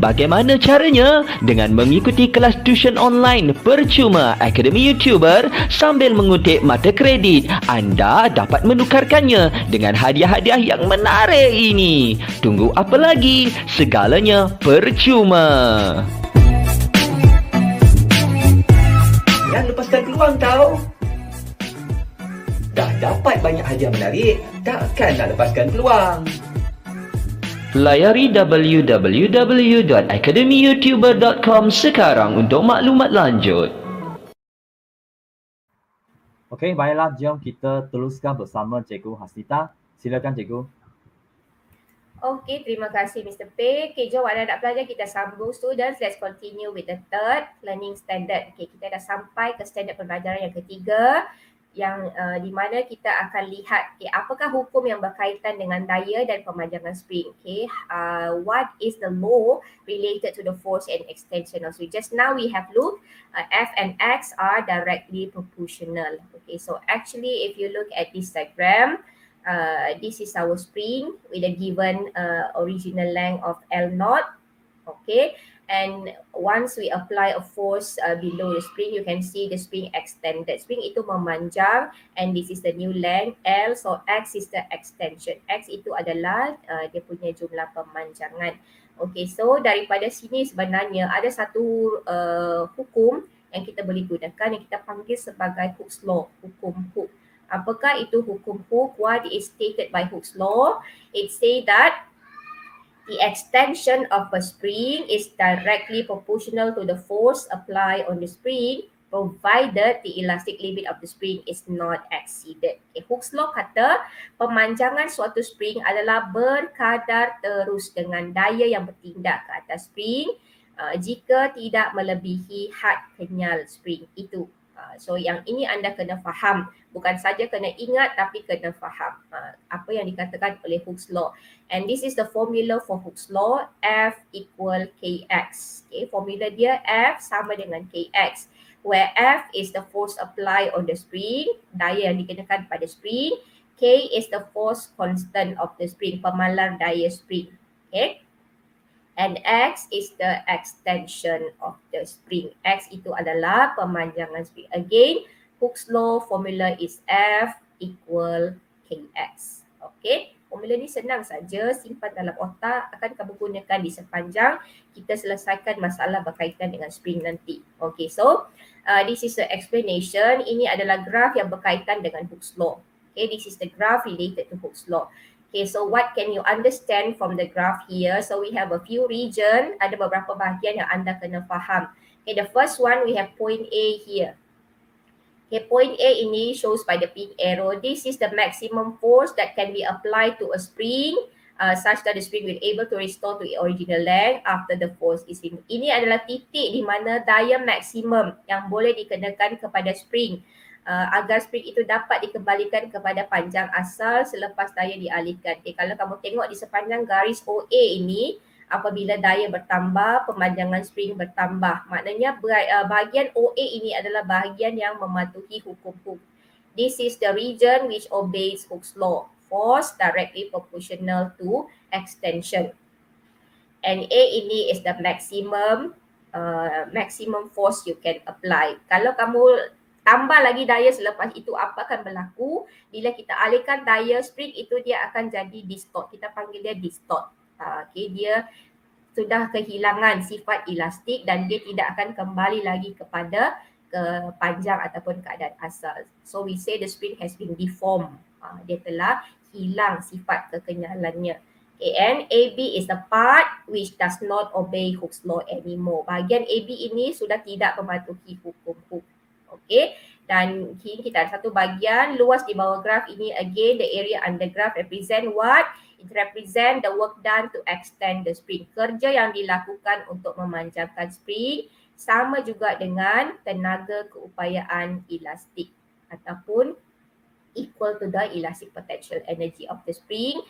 Bagaimana caranya? Dengan mengikuti kelas tuition online percuma Akademi YouTuber sambil mengutip mata kredit, anda dapat menukarkannya dengan hadiah-hadiah yang menarik ini. Tunggu apa lagi? Segalanya percuma. Jangan lepaskan peluang tau. Dah dapat banyak hadiah menarik, takkan nak lepaskan peluang. Layari www.academyyoutuber.com sekarang untuk maklumat lanjut. Okey, baiklah, jom kita teruskan bersama Cikgu Hasnitah. Silakan Cikgu. Okay, terima kasih Mr. P. Okay, jom anak-anak pelajar kita sambung students. Let's continue with the third learning standard. Okay, kita dah sampai ke standard pembelajaran yang ketiga yang di mana kita akan lihat apakah hukum yang berkaitan dengan daya dan pemanjangan spring. Okay, what is the law related to the force and extension? So just now we have looked F and X are directly proportional. Okay, so actually if you look at this diagram, this is our spring with a given original length of L0. Okay, and once we apply a force below the spring, you can see the spring extended. Spring itu memanjang and this is the new length L. So X is the extension. X itu adalah dia punya jumlah pemanjangan. Okay, so daripada sini sebenarnya ada satu hukum yang kita boleh gunakan yang kita panggil sebagai Hooke's law, hukum Hooke. Apakah itu hukum Hooke? What is stated by Hooke's law? It say that the extension of a spring is directly proportional to the force applied on the spring provided the elastic limit of the spring is not exceeded. Okay, Hooke's law kata pemanjangan suatu spring adalah berkadar terus dengan daya yang bertindak ke atas spring jika tidak melebihi had kenyal spring itu. So yang ini anda kena faham, bukan saja kena ingat tapi kena faham apa yang dikatakan oleh Hooke's law. And this is the formula for Hooke's law, F equal Kx. Okay, formula dia F sama dengan Kx, where F is the force applied on the spring, daya yang dikenakan pada spring, K is the force constant of the spring, pemalar daya spring. Okay, and X is the extension of the spring. X itu adalah pemanjangan spring. Again, Hooke's law formula is F equal Kx. Okay, Formula ni senang saja, simpan dalam otak, akan kamu gunakan di sepanjang kita selesaikan masalah berkaitan dengan spring nanti. Okay, so this is the explanation. Ini adalah graf yang berkaitan dengan Hooke's law. Okay, this is the graph related to Hooke's law. Okay, so what can you understand from the graph here? So we have a few region, ada beberapa bahagian yang anda kena faham. Okay, the first one we have point A here. Okay, point A ini shows by the pink arrow. This is the maximum force that can be applied to a spring such that the spring will able to restore to its original length after the force is removed. Ini adalah titik di mana daya maksimum yang boleh dikenakan kepada spring agar spring itu dapat dikembalikan kepada panjang asal selepas daya dialihkan. Okay, kalau kamu tengok di sepanjang garis OA ini, apabila daya bertambah, pemanjangan spring bertambah. Maknanya bahagian OA ini adalah bahagian yang mematuhi hukum Hooke. This is the region which obeys Hooke's law. Force directly proportional to extension. And A ini is the maximum force you can apply. Kalau kamu tambah lagi daya selepas itu, apa akan berlaku? Bila kita alihkan daya spring itu, dia akan jadi distort. Kita panggil dia distort. Okay, dia sudah kehilangan sifat elastik dan dia tidak akan kembali lagi kepada panjang ataupun keadaan asal. So we say the spring has been deformed. Dia telah hilang sifat kekenyalannya. Okay, and AB is the part which does not obey Hooke's law anymore. Bahagian AB ini sudah tidak mematuhi hukum Hooke. Okay, dan kita ada satu bahagian luas di bawah graf ini. Again, the area under graph represent what? It represent the work done to extend the spring. Kerja yang dilakukan untuk memanjangkan spring sama juga dengan tenaga keupayaan elastik ataupun equal to the elastic potential energy of the spring.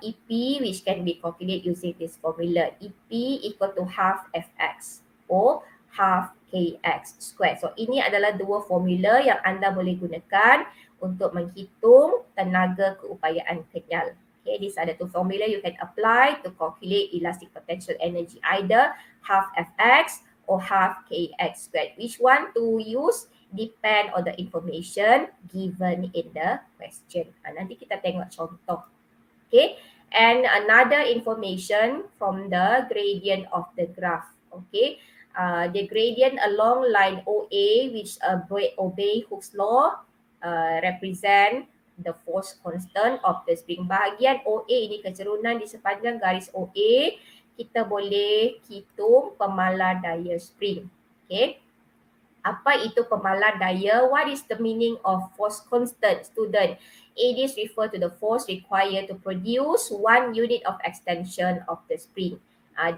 EP which can be calculated using this formula. EP equal to half Fx or half Kx squared. So ini adalah dua formula yang anda boleh gunakan untuk menghitung tenaga keupayaan kenyal. Okay, these are the two formula you can apply to calculate elastic potential energy, either half Fx or half Kx squared. Which one to use depend on the information given in the question. Nanti kita tengok contoh. Okay, and another information from the gradient of the graph. Okay, the gradient along line OA which obey Hooke's law represent the force constant of the spring. Bahagian OA ini kecerunan di sepanjang garis OA, kita boleh hitung pemalar daya spring. Okay, apa itu pemalar daya? What is the meaning of force constant, student? It is refer to the force required to produce 1 unit of extension of the spring.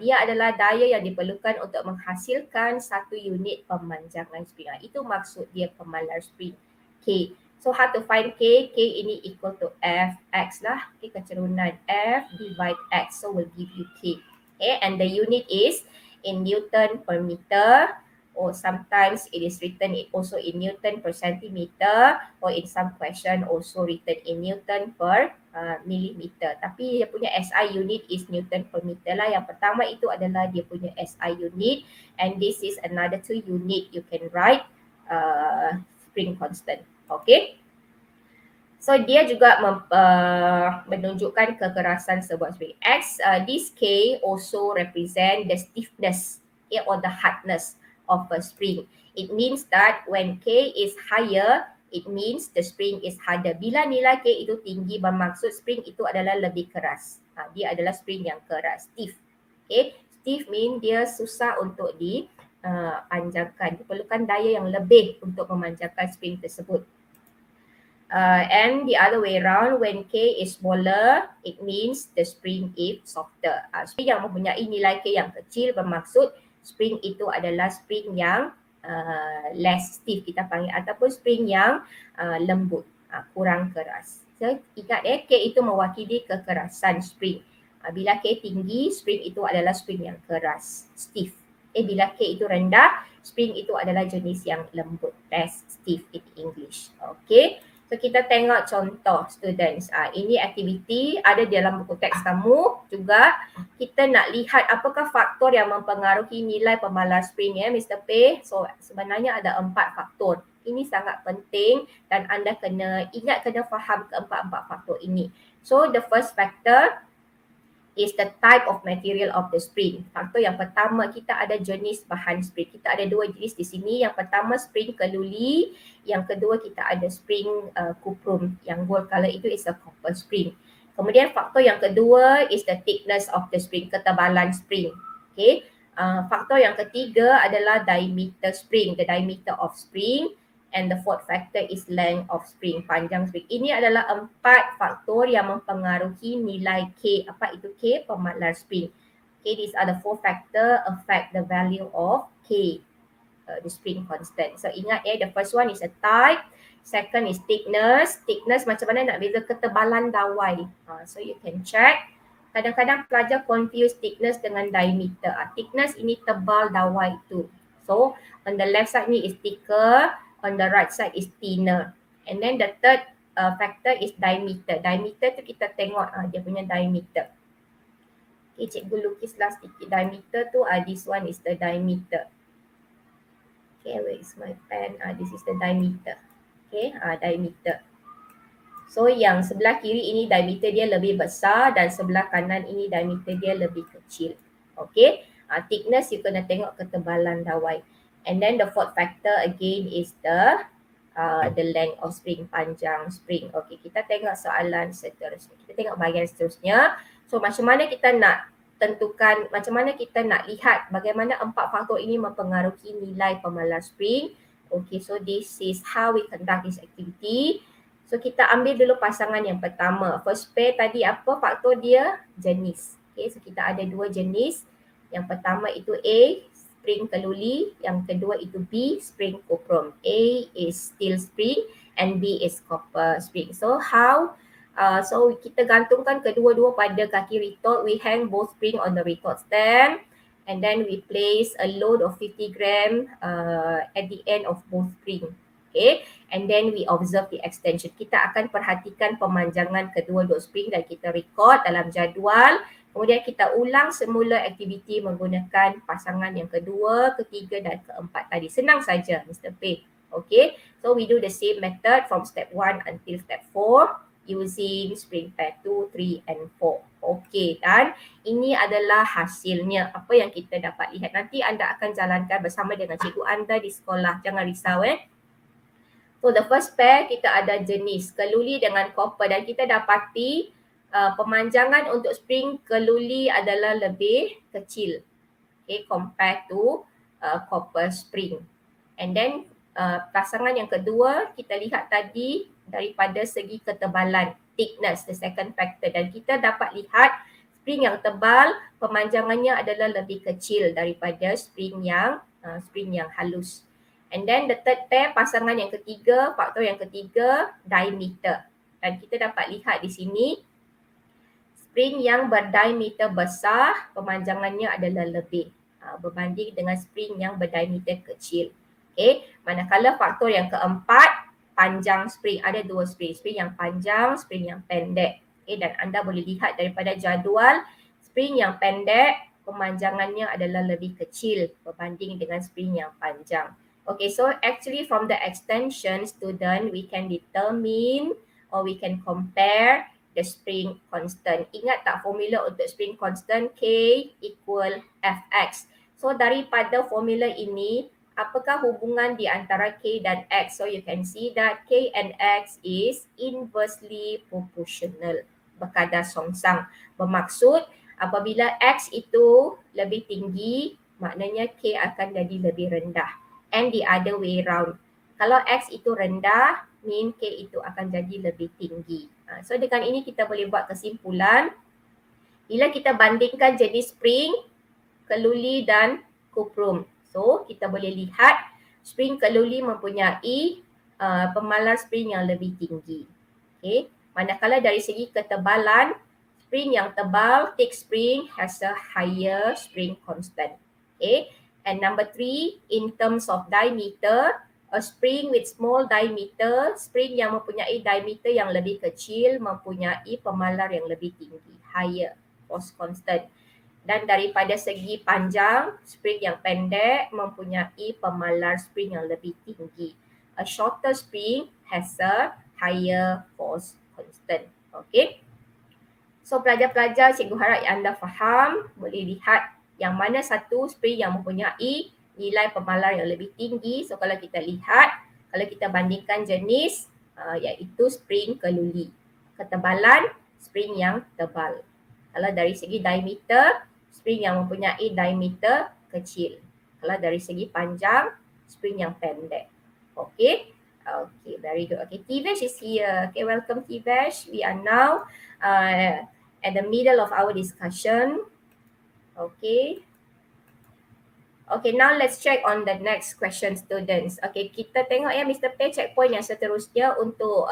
Dia adalah daya yang diperlukan untuk menghasilkan 1 unit pemanjangan spring. Itu maksud dia pemalar spring. K. So how to find K? K ini equal to Fx lah. Okay, kecerunan F divide X. So will give you K. Okay, and the unit is in Newton per meter, or sometimes it is written also in Newton per centimeter, or in some question also written in Newton per millimeter. Tapi dia punya SI unit is Newton per meter lah. Yang pertama itu adalah dia punya SI unit, and this is another 2 unit you can write spring constant. Okay. So dia juga menunjukkan kekerasan sebuah spring. This K also represent the stiffness, okay, or the hardness of a spring. It means that when K is higher, it means the spring is harder. Bila nilai K itu tinggi, bermaksud spring itu adalah lebih keras. Dia adalah spring yang keras, stiff. Okay, stiff mean dia susah untuk dipanjangkan. Diperlukan daya yang lebih untuk memanjangkan spring tersebut. And the other way around, when K is smaller, it means the spring is softer. Spring yang mempunyai nilai K yang kecil bermaksud spring itu adalah spring yang less stiff, kita panggil, ataupun spring yang lembut, kurang keras. So ingat K itu mewakili kekerasan spring. Bila K tinggi, spring itu adalah spring yang keras, stiff. Bila K itu rendah, spring itu adalah jenis yang lembut, less stiff in English. Okay. So kita tengok contoh, students. Ini aktiviti ada dalam buku teks kamu juga. Kita nak lihat apakah faktor yang mempengaruhi nilai pemalar spring ya, Mr. P. So sebenarnya ada 4 faktor. Ini sangat penting dan anda kena ingat, kena faham keempat-empat faktor ini. So the first factor is the type of material of the spring. Faktor yang pertama, kita ada jenis bahan spring. Kita ada dua jenis di sini. Yang pertama spring keluli, yang kedua kita ada spring kuprum. Yang gold color itu is a copper spring. Kemudian faktor yang kedua is the thickness of the spring, ketebalan spring. Okay. Faktor yang ketiga adalah diameter spring, the diameter of spring. And the fourth factor is length of spring, panjang spring. Ini adalah 4 faktor yang mempengaruhi nilai K. Apa itu K? Pemalar spring. Okay, these are the 4 factor affect the value of K, the spring constant. So ingat the first one is a type, second is thickness. Thickness macam mana nak beza ketebalan dawai. So you can check. Kadang-kadang pelajar confuse thickness dengan diameter. Thickness ini tebal dawai itu. So on the left side ni is thicker, on the right side is thinner. And then the third factor is diameter. Diameter tu kita tengok dia punya diameter. Okay, cikgu lukislah sedikit diameter tu. This one is the diameter. Okay, where is my pen? This is the diameter. Okay, diameter. So yang sebelah kiri ini diameter dia lebih besar dan sebelah kanan ini diameter dia lebih kecil. Okay, thickness you kena tengok ketebalan dawai. And then the fourth factor again is the length of spring, panjang spring. Okay, kita tengok soalan seterusnya. Kita tengok bahagian seterusnya. So macam mana kita nak tentukan, macam mana kita nak lihat bagaimana 4 faktor ini mempengaruhi nilai pemalar spring. Okay, so this is how we conduct this activity. So kita ambil dulu pasangan yang pertama. First pair tadi apa faktor dia? Jenis. Okay, so kita ada 2 jenis. Yang pertama itu A, spring keluli, yang kedua itu B, spring kuprum. A is steel spring and B is copper spring. So how? So kita gantungkan kedua-dua pada kaki retort. We hang both spring on the retort stand and then we place a load of 50 gram at the end of both spring. Okay, and then we observe the extension. Kita akan perhatikan pemanjangan kedua-dua spring dan kita record dalam jadual. Kemudian kita ulang semula aktiviti menggunakan pasangan yang kedua, ketiga dan keempat tadi. Senang saja Mr. P. Okay, so we do the same method from step 1 until step 4 using spring pair 2, 3 and 4. Okay, dan ini adalah hasilnya apa yang kita dapat lihat. Nanti anda akan jalankan bersama dengan cikgu anda di sekolah. Jangan risau So the first pair kita ada jenis keluli dengan copper dan kita dapati pemanjangan untuk spring keluli adalah lebih kecil, okay, compared to copper spring. And then pasangan yang kedua kita lihat tadi daripada segi ketebalan, thickness, the second factor, dan kita dapat lihat spring yang tebal pemanjangannya adalah lebih kecil daripada spring yang halus. And then the third pair, pasangan yang ketiga, faktor yang ketiga, diameter. Dan kita dapat lihat di sini spring yang berdiameter besar pemanjangannya adalah lebih berbanding dengan spring yang berdiameter kecil. Okay, manakala faktor yang keempat, panjang spring. Ada 2 spring, spring yang panjang, spring yang pendek. Okay, dan anda boleh lihat daripada jadual, spring yang pendek pemanjangannya adalah lebih kecil berbanding dengan spring yang panjang. Okay, so actually from the extension student, we can determine or we can compare the spring constant. Ingat tak formula untuk spring constant? K equal Fx. So daripada formula ini, apakah hubungan di antara K dan X? So you can see that K and X is inversely proportional, berkadar songsang. Bermaksud apabila X itu lebih tinggi, maknanya K akan jadi lebih rendah. And the other way round. Kalau X itu rendah, mean K itu akan jadi lebih tinggi. So dengan ini kita boleh buat kesimpulan. Bila kita bandingkan jenis spring, keluli dan kuprum. So kita boleh lihat spring keluli mempunyai pemalar spring yang lebih tinggi. Okay. Manakala dari segi ketebalan, spring yang tebal, thick spring has a higher spring constant. Okay. And number 3, in terms of diameter, a spring with small diameter, spring yang mempunyai diameter yang lebih kecil mempunyai pemalar yang lebih tinggi, higher force constant. Dan daripada segi panjang, spring yang pendek mempunyai pemalar spring yang lebih tinggi. A shorter spring has a higher force constant. Okay. So pelajar-pelajar, cikgu harap anda faham, boleh lihat yang mana satu spring yang mempunyai nilai pemalar yang lebih tinggi. So kalau kita lihat, kalau kita bandingkan jenis iaitu spring keluli. Ketebalan spring yang tebal. Kalau dari segi diameter, spring yang mempunyai diameter kecil. Kalau dari segi panjang, spring yang pendek. Okay. Okay, very good. Okay, Tivesh is here. Okay, welcome Tivesh. We are now at the middle of our discussion. Okay. Okay, now let's check on the next question, students. Okay, kita tengok ya Mr. P checkpoint yang seterusnya untuk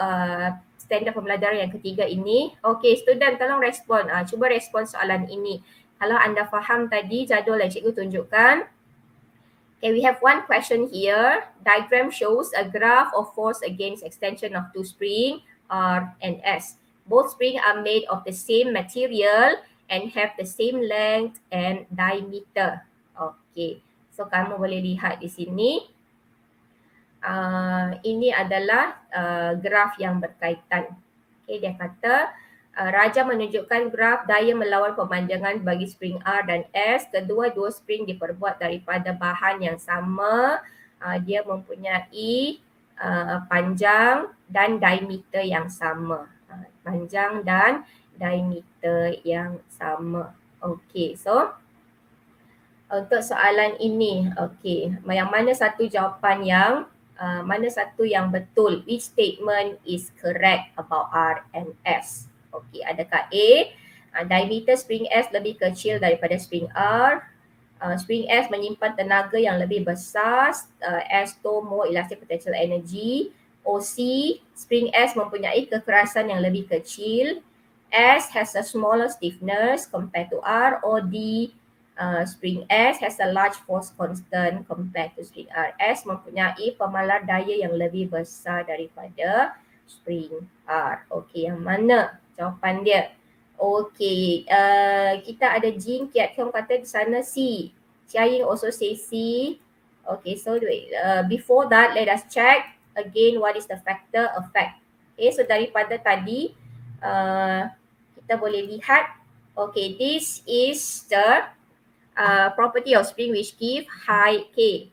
standard pembelajaran yang ketiga ini. Okay, student tolong respon. Cuba respon soalan ini. Kalau anda faham tadi jadual yang cikgu tunjukkan. Okay, we have one question here. Diagram shows a graph of force against extension of two springs, R and S. Both springs are made of the same material and have the same length and diameter. Okay, so kamu boleh lihat di sini. Ini adalah graf yang berkaitan. Okay, dia kata Raja menunjukkan graf daya melawan pemanjangan bagi spring R dan S. Kedua-dua spring diperbuat daripada bahan yang sama. Dia mempunyai panjang dan diameter yang sama. Panjang dan diameter yang sama. Okay, so untuk soalan ini, okay, yang mana satu jawapan yang mana satu yang betul? Which statement is correct about R and S? Okey, adakah A, diameter spring S lebih kecil daripada spring R? Spring S menyimpan tenaga yang lebih besar, S store more elastic potential energy. O C, spring S mempunyai kekerasan yang lebih kecil. S has a smaller stiffness compared to R. Or D, spring S has a large force constant compared to spring R. S mempunyai pemalar daya yang lebih besar daripada spring R. Okey, yang mana jawapan dia? Okey, kita ada Jin Kiat Hiong kata di sana C. Chia Ying also say C. Okay, so before that, let us check again what is the factor effect. Okay, so daripada tadi, kita boleh lihat, okay, this is the property of spring which give height K.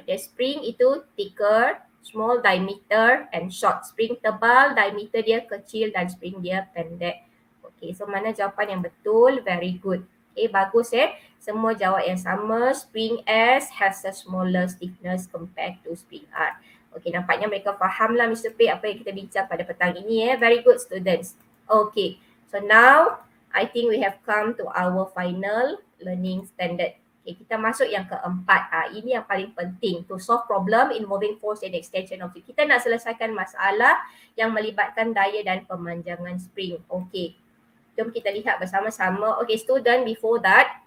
The spring itu thicker, small diameter and short. Spring tebal, diameter dia kecil dan spring dia pendek. Okay, so mana jawapan yang betul? Very good. Okay, bagus semua jawab yang sama. Spring S has a smaller stiffness compared to spring R. Okay, nampaknya mereka faham lah Mr. P apa yang kita bincang pada petang ini Very good students. Okay, so now I think we have come to our final learning standard. Okay, kita masuk yang keempat. Ini yang paling penting. To solve problem involving force and extension of it. Kita nak selesaikan masalah yang melibatkan daya dan pemanjangan spring. Okay, jom kita lihat bersama-sama. Okay student, before that,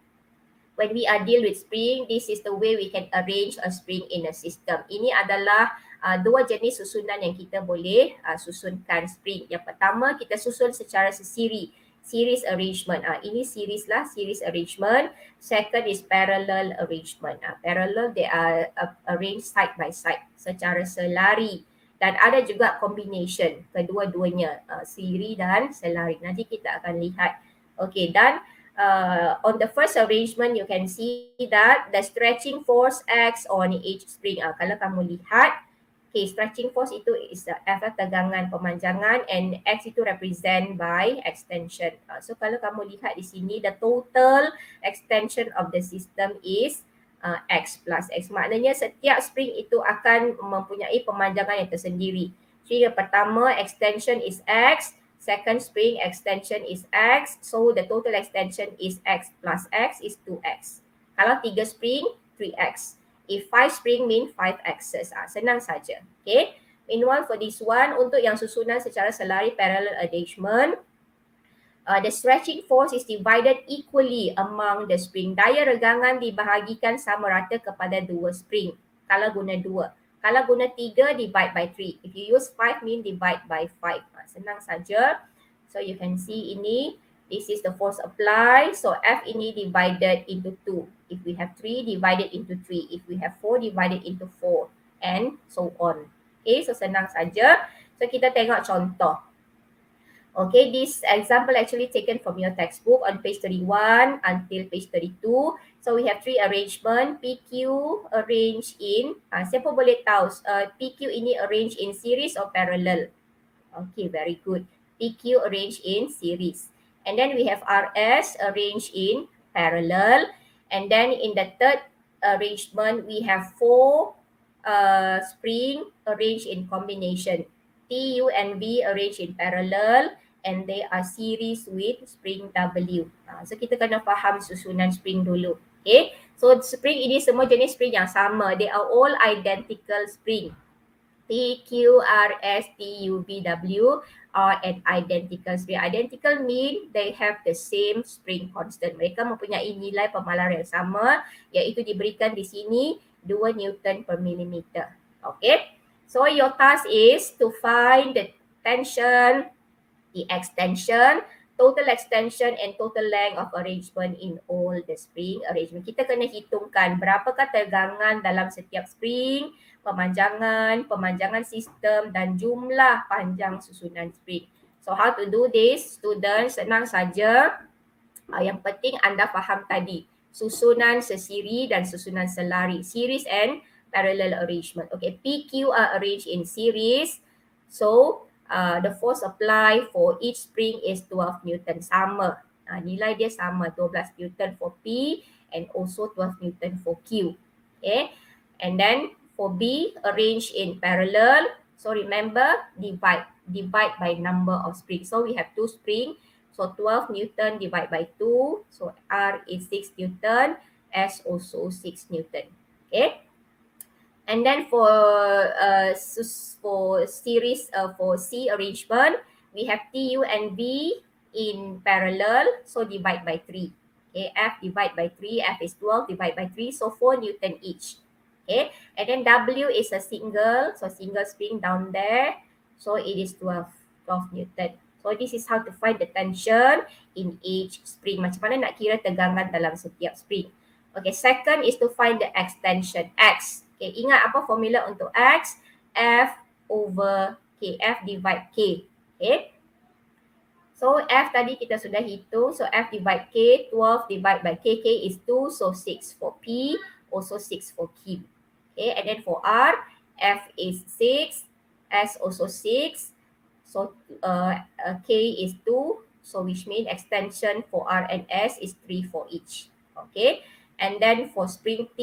when we are deal with spring, this is the way we can arrange a spring in a system. Ini adalah dua jenis susunan yang kita boleh susunkan spring. Yang pertama, kita susun secara sesiri. Series arrangement. Ini series lah, series arrangement. Second is parallel arrangement. Parallel, they are arranged side by side secara selari. Dan ada juga combination kedua-duanya, siri dan selari. Nanti kita akan lihat. Okay, dan on the first arrangement, you can see that the stretching force acts on each spring. Kalau kamu lihat, okay, stretching force itu is efek tegangan pemanjangan and X itu represent by extension. So kalau kamu lihat di sini, the total extension of the system is X plus X. Maknanya setiap spring itu akan mempunyai pemanjangan yang tersendiri. Spring yang pertama extension is X, second spring extension is X, so the total extension is X plus X is 2X. Kalau 3 spring, 3X. If 5 spring mean 5 axes. Senang saja. Okay. Meanwhile for this one, untuk yang susunan secara selari parallel arrangement, the stretching force is divided equally among the spring. Daya regangan dibahagikan sama rata kepada 2 spring. Kalau guna 2. Kalau guna 3, divide by 3. If you use 5 mean divide by 5. Senang saja. So you can see ini. This is the force applied. So F ini divided into 2. If we have 3, divided into 3. If we have 4, divided into 4. And so on. Okay, so senang saja. So kita tengok contoh. Okay, this example actually taken from your textbook on page 31 until page 32. So we have three arrangement. PQ arranged in, siapa boleh tahu PQ ini arranged in series or parallel? Okay, very good. PQ arranged in series. And then we have RS arranged in parallel. And then in the third arrangement, we have four spring arranged in combination. T, U, and V arranged in parallel, and they are series with spring W. So kita kena faham susunan spring dulu. Okay, so spring ini semua jenis spring yang sama. They are all identical spring. P, Q, R, S, T, U, V, W are an identical spring. Identical mean they have the same spring constant. Mereka mempunyai nilai pemalar yang sama, iaitu diberikan di sini 2 Newton per millimeter. Okay, so your task is to find the tension, the extension, total extension and total length of arrangement in all the spring arrangement. Kita kena hitungkan berapakah tegangan dalam setiap spring, pemanjangan sistem dan jumlah panjang susunan spring. So how to do this? Students, senang saja. Yang penting anda faham tadi, susunan sesiri dan susunan selari, series and parallel arrangement. Okay, PQ are arranged in series. So the force apply for each spring is 12 Newton, sama. Nilai dia sama, 12 Newton for P and also 12 Newton for Q. Okay, and then for B arranged in parallel. So remember, divide by number of springs. So we have 2 spring. So 12 Newton divided by 2. So R is 6 Newton, S also 6 Newton. Okay. And then for series for C arrangement, we have T, U, and V in parallel. So divide by 3. Okay, F divide by 3. F is 12 divided by 3. So 4 Newton each. Okay, and then W is a single. So single spring down there. So it is 12 Newton. So this is how to find the tension in each spring. Macam mana nak kira tegangan dalam setiap spring. Okay, second is to find the extension, X. Okay, ingat apa formula untuk X? F over K. F divide K. Okay. So F tadi kita sudah hitung. So F divide K, 12 divide by K. K is 2, so 6 for P, also 6 for Q. Okay, and then for R, F is 6, S also 6. So K is 2, so which means extension for R and S is 3 for each. Okay, and then for spring T,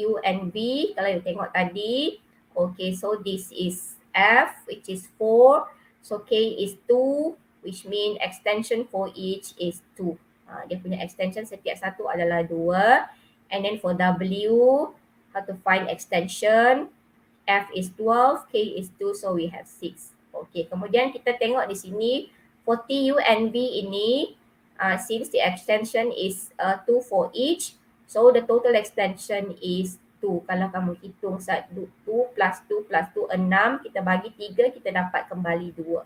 U and V, kalau you tengok tadi, okay, so this is F, which is 4, so K is 2, which means extension for each is 2. Dia punya extension setiap satu adalah 2. And then for W, how to find extension, F is 12, K is 2, so we have 6. Okay, kemudian kita tengok di sini for T, U and V ini, since the extension is 2 for each, so the total extension is 2. Kalau kamu hitung 2 plus 2 plus 2, 6, kita bagi 3, kita dapat kembali 2.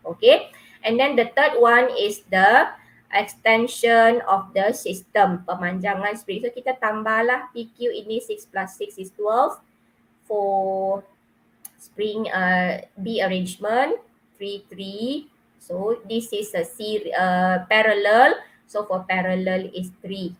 Okay, and then the third one is the extension of the system, pemanjangan spring. So kita tambahlah PQ ini 6 plus 6 is 12 for spring B arrangement 3 3. So this is a parallel. So for parallel is 3.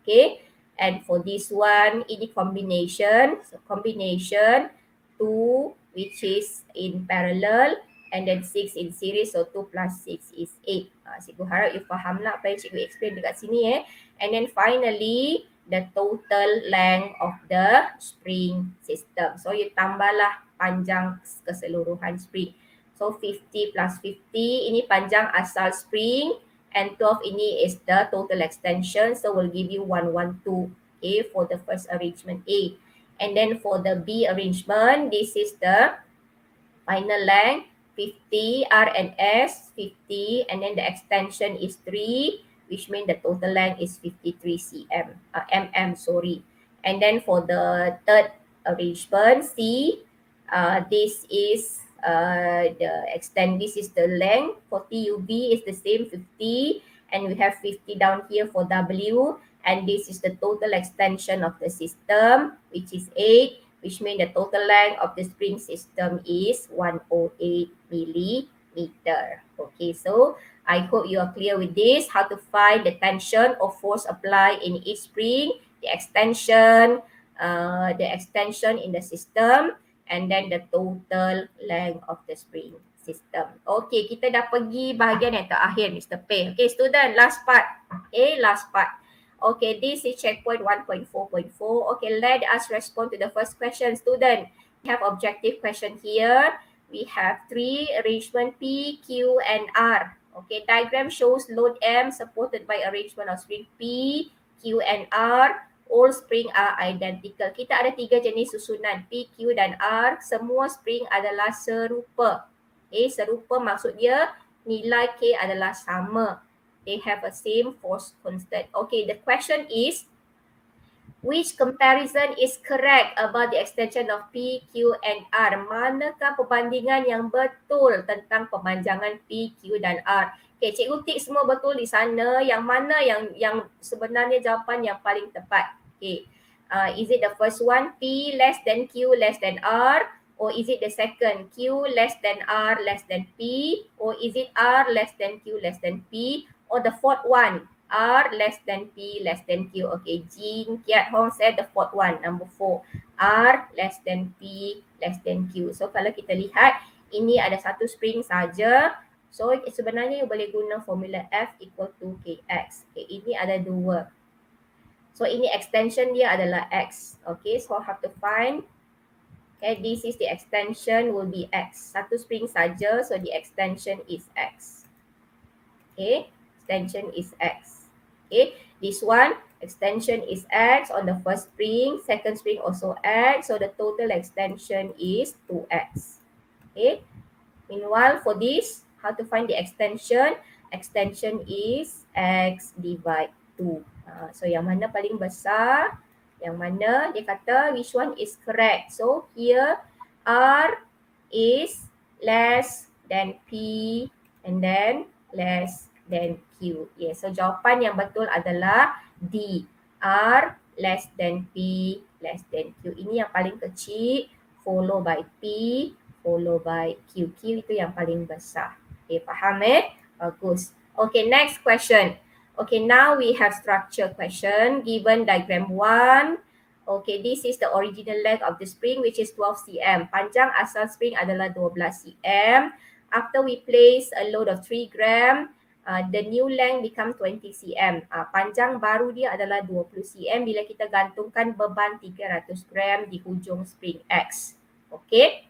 Okay, and for this one ini combination. So combination 2 which is in parallel and then 6 in series. So 2 plus 6 is 8. Cikgu harap you faham lah apa yang cikgu explain dekat sini And then finally the total length of the spring system. So you tambahlah panjang keseluruhan spring. So 50 plus 50 ini panjang asal spring and 12 ini is the total extension. So we'll give you 112 for the first arrangement A. And then for the B arrangement, this is the final length 50, R and S 50, and then the extension is 3, which means the total length is 53 mm. And then for the third arrangement C, this is this is the length for TUV is the same 50, and we have 50 down here for W, and this is the total extension of the system, which is 8, which means the total length of the spring system is 108 millimeter. meter. Okay, so I hope you are clear with this, how to find the tension or force applied in each spring, the extension in the system, and then the total length of the spring system. Okay, kita dah pergi bahagian yang terakhir, Mr. Pei. Okay, student, last part. Last part. Okay, this is checkpoint 1.4.4. Okay, let us respond to the first question, student. We have objective question here. We have 3 arrangement P, Q, and R. Okay, diagram shows load M supported by arrangement of spring P, Q, and R. All spring are identical. Kita ada 3 jenis susunan P, Q, dan R. Semua spring adalah serupa. Serupa maksudnya nilai K adalah sama. They have a same force constant. Okay, the question is, which comparison is correct about the extension of P, Q, and R? Manakah perbandingan yang betul tentang pemanjangan P, Q, dan R? Okay, cikgu tik semua betul di sana. Yang mana yang sebenarnya jawapan yang paling tepat? Okay, is it the first one, P less than Q less than R? Or is it the second, Q less than R less than P? Or is it R less than Q less than P? Or the fourth one, R less than P less than Q. Okay, Jin Kiat Hong said the fourth one, number 4. R less than P less than Q. So kalau kita lihat, ini ada satu spring saja. So sebenarnya you boleh guna formula F equal to Kx. Okay, ini ada 2. So ini extension dia adalah X. Okay, so have to find. Okay, this is the extension will be X. Satu spring saja, so the extension is X. Okay, extension is X. Okay, this one, extension is X on the first spring, second spring also X, so the total extension is 2X. Okay, meanwhile for this, how to find the extension? Extension is X divide 2. So yang mana paling besar? Yang mana dia kata which one is correct? So here R is less than P and then less than Q. Yes, so jawapan yang betul adalah D. R less than P less than Q. Ini yang paling kecil, follow by P, follow by Q. Q itu yang paling besar. Okay, faham Bagus. Okay, next question. Okay, now we have structure question. Given diagram 1. Okay, this is the original length of the spring which is 12 cm. Panjang asal spring adalah 12 cm. After we place a load of 3 gram, the new length become 20 cm. Panjang baru dia adalah 20 cm bila kita gantungkan beban 300 gram di hujung spring X. Okay.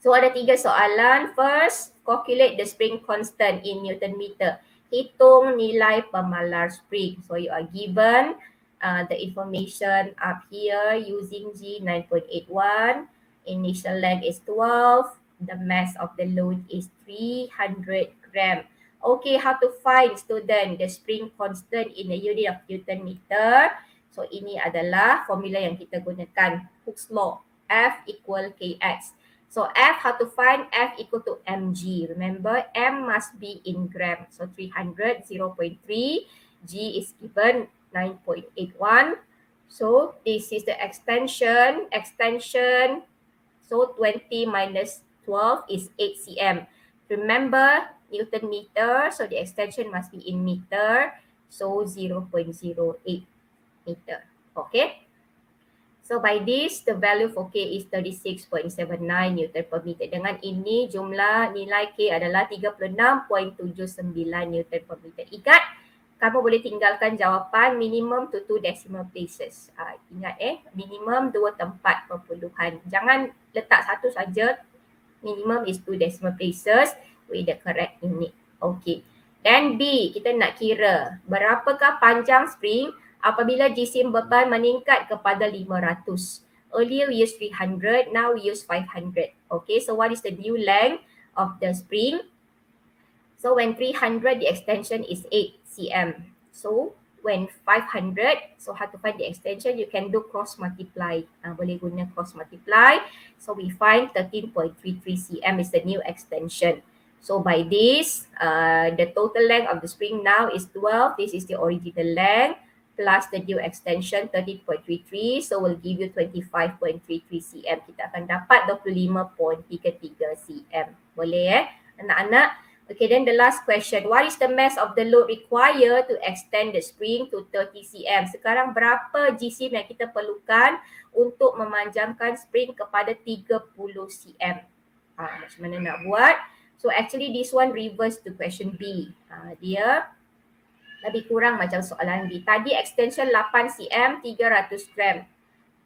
So ada 3 soalan. First, calculate the spring constant in Newton meter. Hitung nilai pemalar spring. So you are given the information up here using G 9.81. Initial length is 12. The mass of the load is 300 gram. Okay, how to find, student, the spring constant in the unit of Newton meter? So ini adalah formula yang kita gunakan, Hooke's law, F equal Kx. So F, how to find? F equal to mg. Remember, m must be in gram. So 300, 0.3. G is given 9.81. So this is the extension. So 20 minus 12 is 8 cm. Remember, Newton meter, so the extension must be in meter. So 0.08 meter. Okay. So by this, the value for K is 36.79 Newton per meter. Dengan ini, jumlah nilai K adalah 36.79 Newton per meter. Ingat, kamu boleh tinggalkan jawapan minimum to 2 decimal places. Ingat minimum 2 tempat perpuluhan. Jangan letak satu saja. Minimum is 2 decimal places with the correct unit. Okay. Dan B, kita nak kira berapakah panjang spring apabila jisim beban meningkat kepada 500. Earlier we use 300, now we use 500. Okay, so what is the new length of the spring? So when 300, the extension is 8 cm. So when 500, so how to find the extension? You can do cross multiply. Boleh guna cross multiply. So we find 13.33 cm is the new extension. So by this, the total length of the spring now is 12. This is the original length. Plus the new extension 30.33, so will give you 25.33 cm. Kita akan dapat 25.33 cm. Boleh anak-anak. Okay, then the last question. What is the mass of the load required to extend the spring to 30 cm? Sekarang berapa jisim yang kita perlukan untuk memanjangkan spring kepada 30 cm? Macam mana nak buat? So actually this one reverse to question B. Dia lebih kurang macam soalan B. Tadi extension 8 cm 300 gram.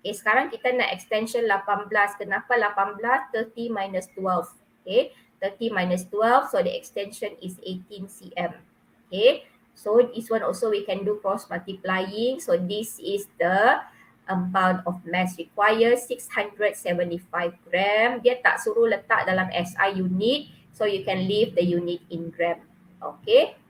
Okay, sekarang kita nak extension 18. Kenapa 18? 30 minus 12. Okay, 30 minus 12, so the extension is 18 cm. Okay, so this one also we can do cross multiplying. So this is the amount of mass required, 675 gram. Dia tak suruh letak dalam SI unit, so you can leave the unit in gram. Okay,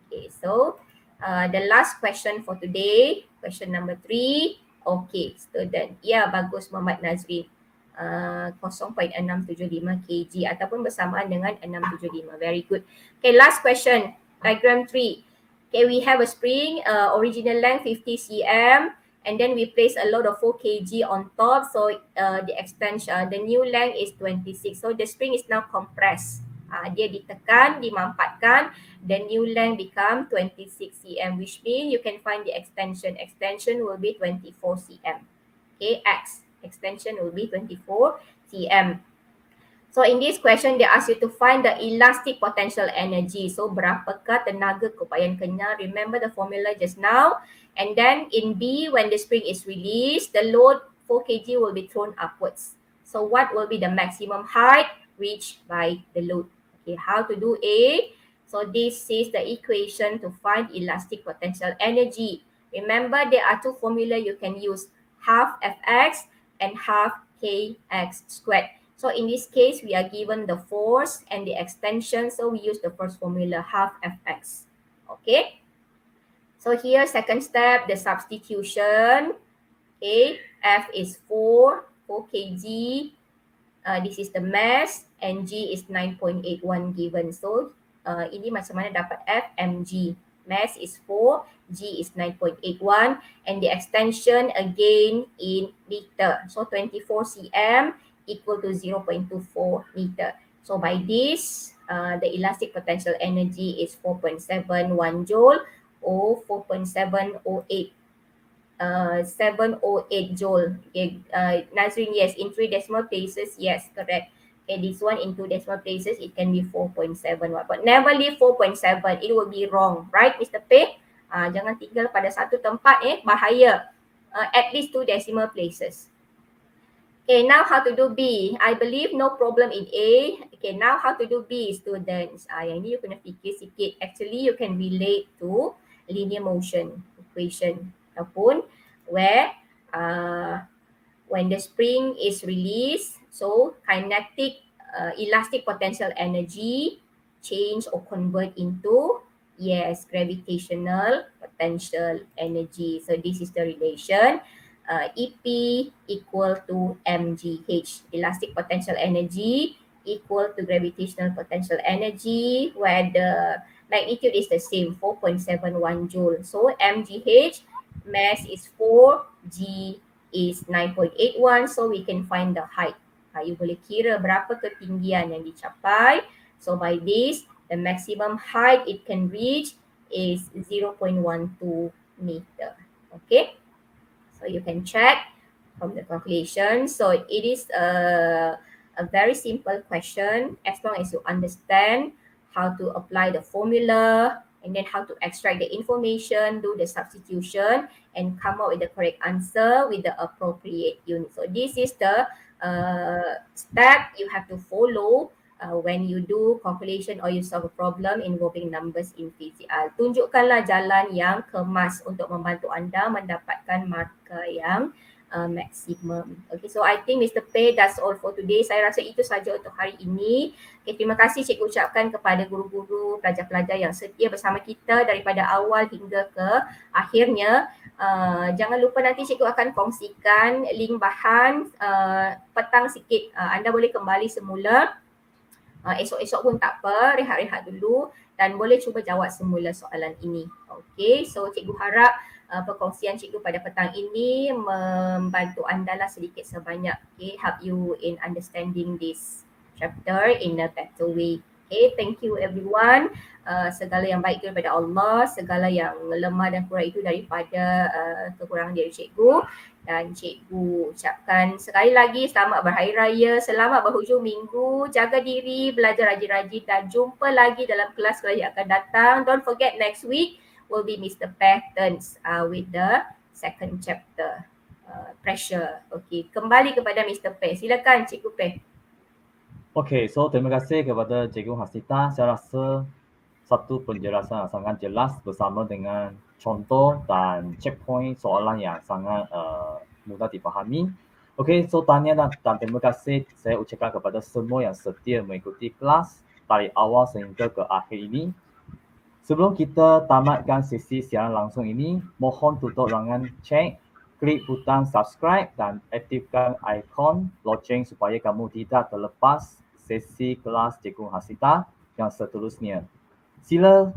okay, so the last question for today, question number 3. Okay, student. Ya, bagus Muhammad Nazrin. 0.675 kg ataupun bersamaan dengan 675. Very good. Okay, last question. Diagram 3. Okay, we have a spring, original length 50 cm, and then we place a load of 4 kg on top. So the extension, the new length is 26. So the spring is now compressed. Dia ditekan, dimampatkan, the new length become 26 cm, which means you can find the extension. Extension will be 24 cm. Okay, X. Extension will be 24 cm. So in this question, they ask you to find the elastic potential energy. So berapakah tenaga keupayaan kenyal? Remember the formula just now. And then in B, when the spring is released, the load 4 kg will be thrown upwards. So what will be the maximum height reached by the load? Okay, how to do A? So this is the equation to find elastic potential energy. Remember, there are two formulas you can use, half Fx and half Kx squared. So in this case, we are given the force and the extension. So we use the first formula, half Fx. Okay. So here, second step, the substitution. Okay, F is 4 kg. This is the mass, and G is 9.81 given. So ini macam mana dapat F, mg. Mass is 4, G is 9.81, and the extension again in meter. So 24 cm equal to 0.24 meter. So by this, the elastic potential energy is 4.71 joule or 4.708. 708 joule. Okay, Nazrin, yes, in 3 decimal places, yes, correct. Okay, this one in 2 decimal places, it can be 4.71. But never leave 4.7, it will be wrong, right, Mr. P? Jangan tinggal pada satu tempat, bahaya. At least 2 decimal places. Okay, now how to do B? I believe no problem in A. Okay, now how to do B, students? Yang ni you kena fikir sikit. Actually, you can relate to linear motion equation. Ataupun where when the spring is released, so kinetic elastic potential energy change or convert into, yes, gravitational potential energy. So this is the relation. EP equal to mgh, elastic potential energy equal to gravitational potential energy, where the magnitude is the same, 4.71 joule. So mgh, mass is 4, G is 9.81, so we can find the height. You boleh kira berapa ketinggian yang dicapai. So by this, the maximum height it can reach is 0.12 meter. Okay, so you can check from the calculation. So it is a very simple question as long as you understand how to apply the formula, and then how to extract the information, do the substitution, and come up with the correct answer with the appropriate unit. So this is the step you have to follow when you do calculation or you solve a problem involving numbers in Fizik. Tunjukkanlah jalan yang kemas untuk membantu anda mendapatkan markah yang maximum. Okay, so I think Mr. Pei, that's all for today. Saya rasa itu saja untuk hari ini. Okay, terima kasih cikgu ucapkan kepada guru-guru, pelajar-pelajar yang setia bersama kita daripada awal hingga ke akhirnya. Jangan lupa nanti cikgu akan kongsikan link bahan petang sikit. Anda boleh kembali semula. Esok-esok pun tak apa, rehat-rehat dulu dan boleh cuba jawab semula soalan ini. Okay, so cikgu harap perkongsian cikgu pada petang ini membantu anda lah sedikit sebanyak. Okay, help you in understanding this chapter in a better way. Okay, thank you everyone. Segala yang baik itu daripada Allah, segala yang lemah dan kurang itu daripada kekurangan diri cikgu. Dan cikgu ucapkan sekali lagi selamat berhari raya, selamat berhujung minggu, jaga diri, belajar rajin-rajin dan jumpa lagi dalam kelas-kelas yang akan datang. Don't forget next week will be Mr. Patterns with the second chapter. Pressure. Okay, kembali kepada Mr. Peh. Silakan Cikgu Peh. Okay, so terima kasih kepada Cikgu Hasnitah. Saya rasa satu penjelasan yang sangat jelas bersama dengan contoh dan checkpoint soalan yang sangat mudah dipahami. Okay, so tanya dan terima kasih saya ucapkan kepada semua yang setia mengikuti kelas dari awal sehingga ke akhir ini. Sebelum kita tamatkan sesi siaran langsung ini, mohon tutup ruangan cek, klik butang subscribe dan aktifkan ikon loceng supaya kamu tidak terlepas sesi kelas Cikgu Hasnitah yang seterusnya. Sila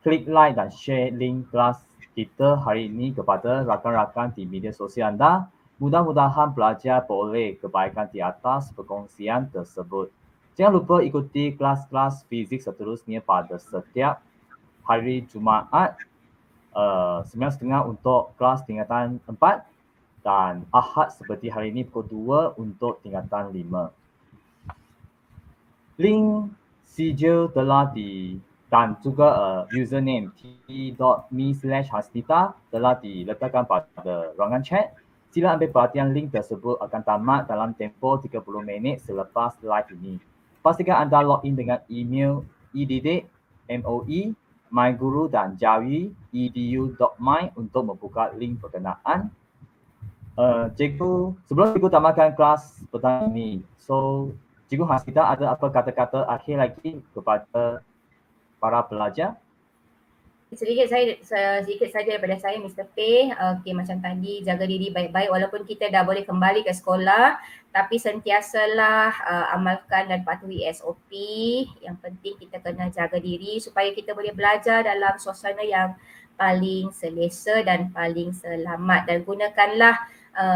klik like dan share link kelas kita hari ini kepada rakan-rakan di media sosial anda. Mudah-mudahan belajar beroleh kebaikan di atas perkongsian tersebut. Jangan lupa ikuti kelas-kelas fizik seterusnya pada setiap hari Jumaat 9.30 untuk kelas tingkatan 4 dan Ahad seperti hari ini pukul 2 untuk tingkatan 5. Link Sejahtera dan juga username t.me/hasnitah telah diletakkan pada ruangan chat. Sila ambil perhatian link tersebut akan tamat dalam tempoh 30 minit selepas live ini. Pastikan anda login dengan email myguru dan jawi edu.my untuk membuka link berkenaan. Cikgu, sebelum cikgu tamatkan kelas petang ini, so Cikgu Hasnitah ada apa kata-kata akhir lagi kepada para pelajar? Sedikit saja daripada saya Mr. Peh. Okay, macam tadi jaga diri baik-baik walaupun kita dah boleh kembali ke sekolah, tapi sentiasalah amalkan dan patuhi SOP. Yang penting kita kena jaga diri supaya kita boleh belajar dalam suasana yang paling selesa dan paling selamat, dan gunakanlah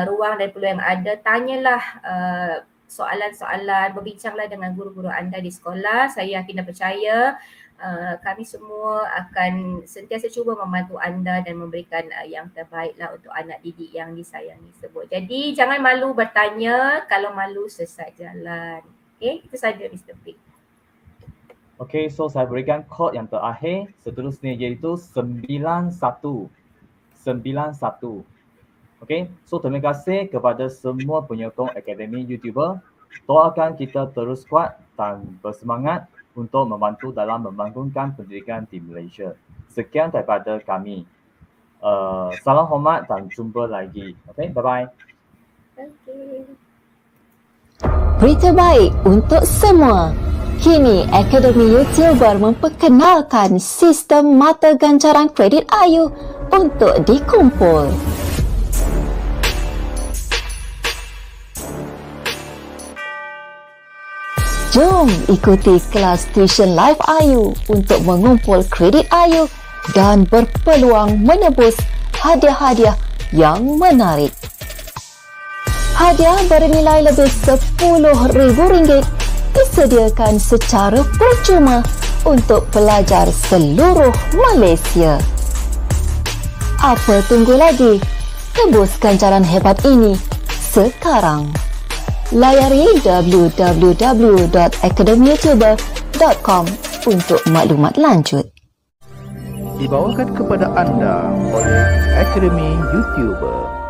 ruang dan peluang yang ada. Tanyalah soalan-soalan, berbincanglah dengan guru-guru anda di sekolah. Saya yakin dan percaya kami semua akan sentiasa cuba membantu anda dan memberikan yang terbaiklah untuk anak didik yang disayangi tersebut. Jadi jangan malu bertanya, kalau malu sesat jalan. Okay, itu saja Mr. P. Okay, so saya berikan kod yang terakhir seterusnya iaitu 91. Okay, so terima kasih kepada semua penyokong Akademi YouTuber. Doakan kita terus kuat dan bersemangat untuk membantu dalam membangunkan pendidikan di Malaysia. Sekian daripada kami. Salam hormat dan jumpa lagi. Okay, bye-bye. Okay. Berita baik untuk semua. Kini Akademi YouTuber memperkenalkan sistem mata gancaran kredit AYU untuk dikumpul. Jom ikuti kelas tuition live AYU untuk mengumpul kredit AYU dan berpeluang menebus hadiah-hadiah yang menarik. Hadiah bernilai lebih RM10,000 disediakan secara percuma untuk pelajar seluruh Malaysia. Apa tunggu lagi? Tebus ganjaran hebat ini sekarang. Layari www.academyyoutuber.com untuk maklumat lanjut. Dibawakan kepada anda oleh Akademi YouTuber.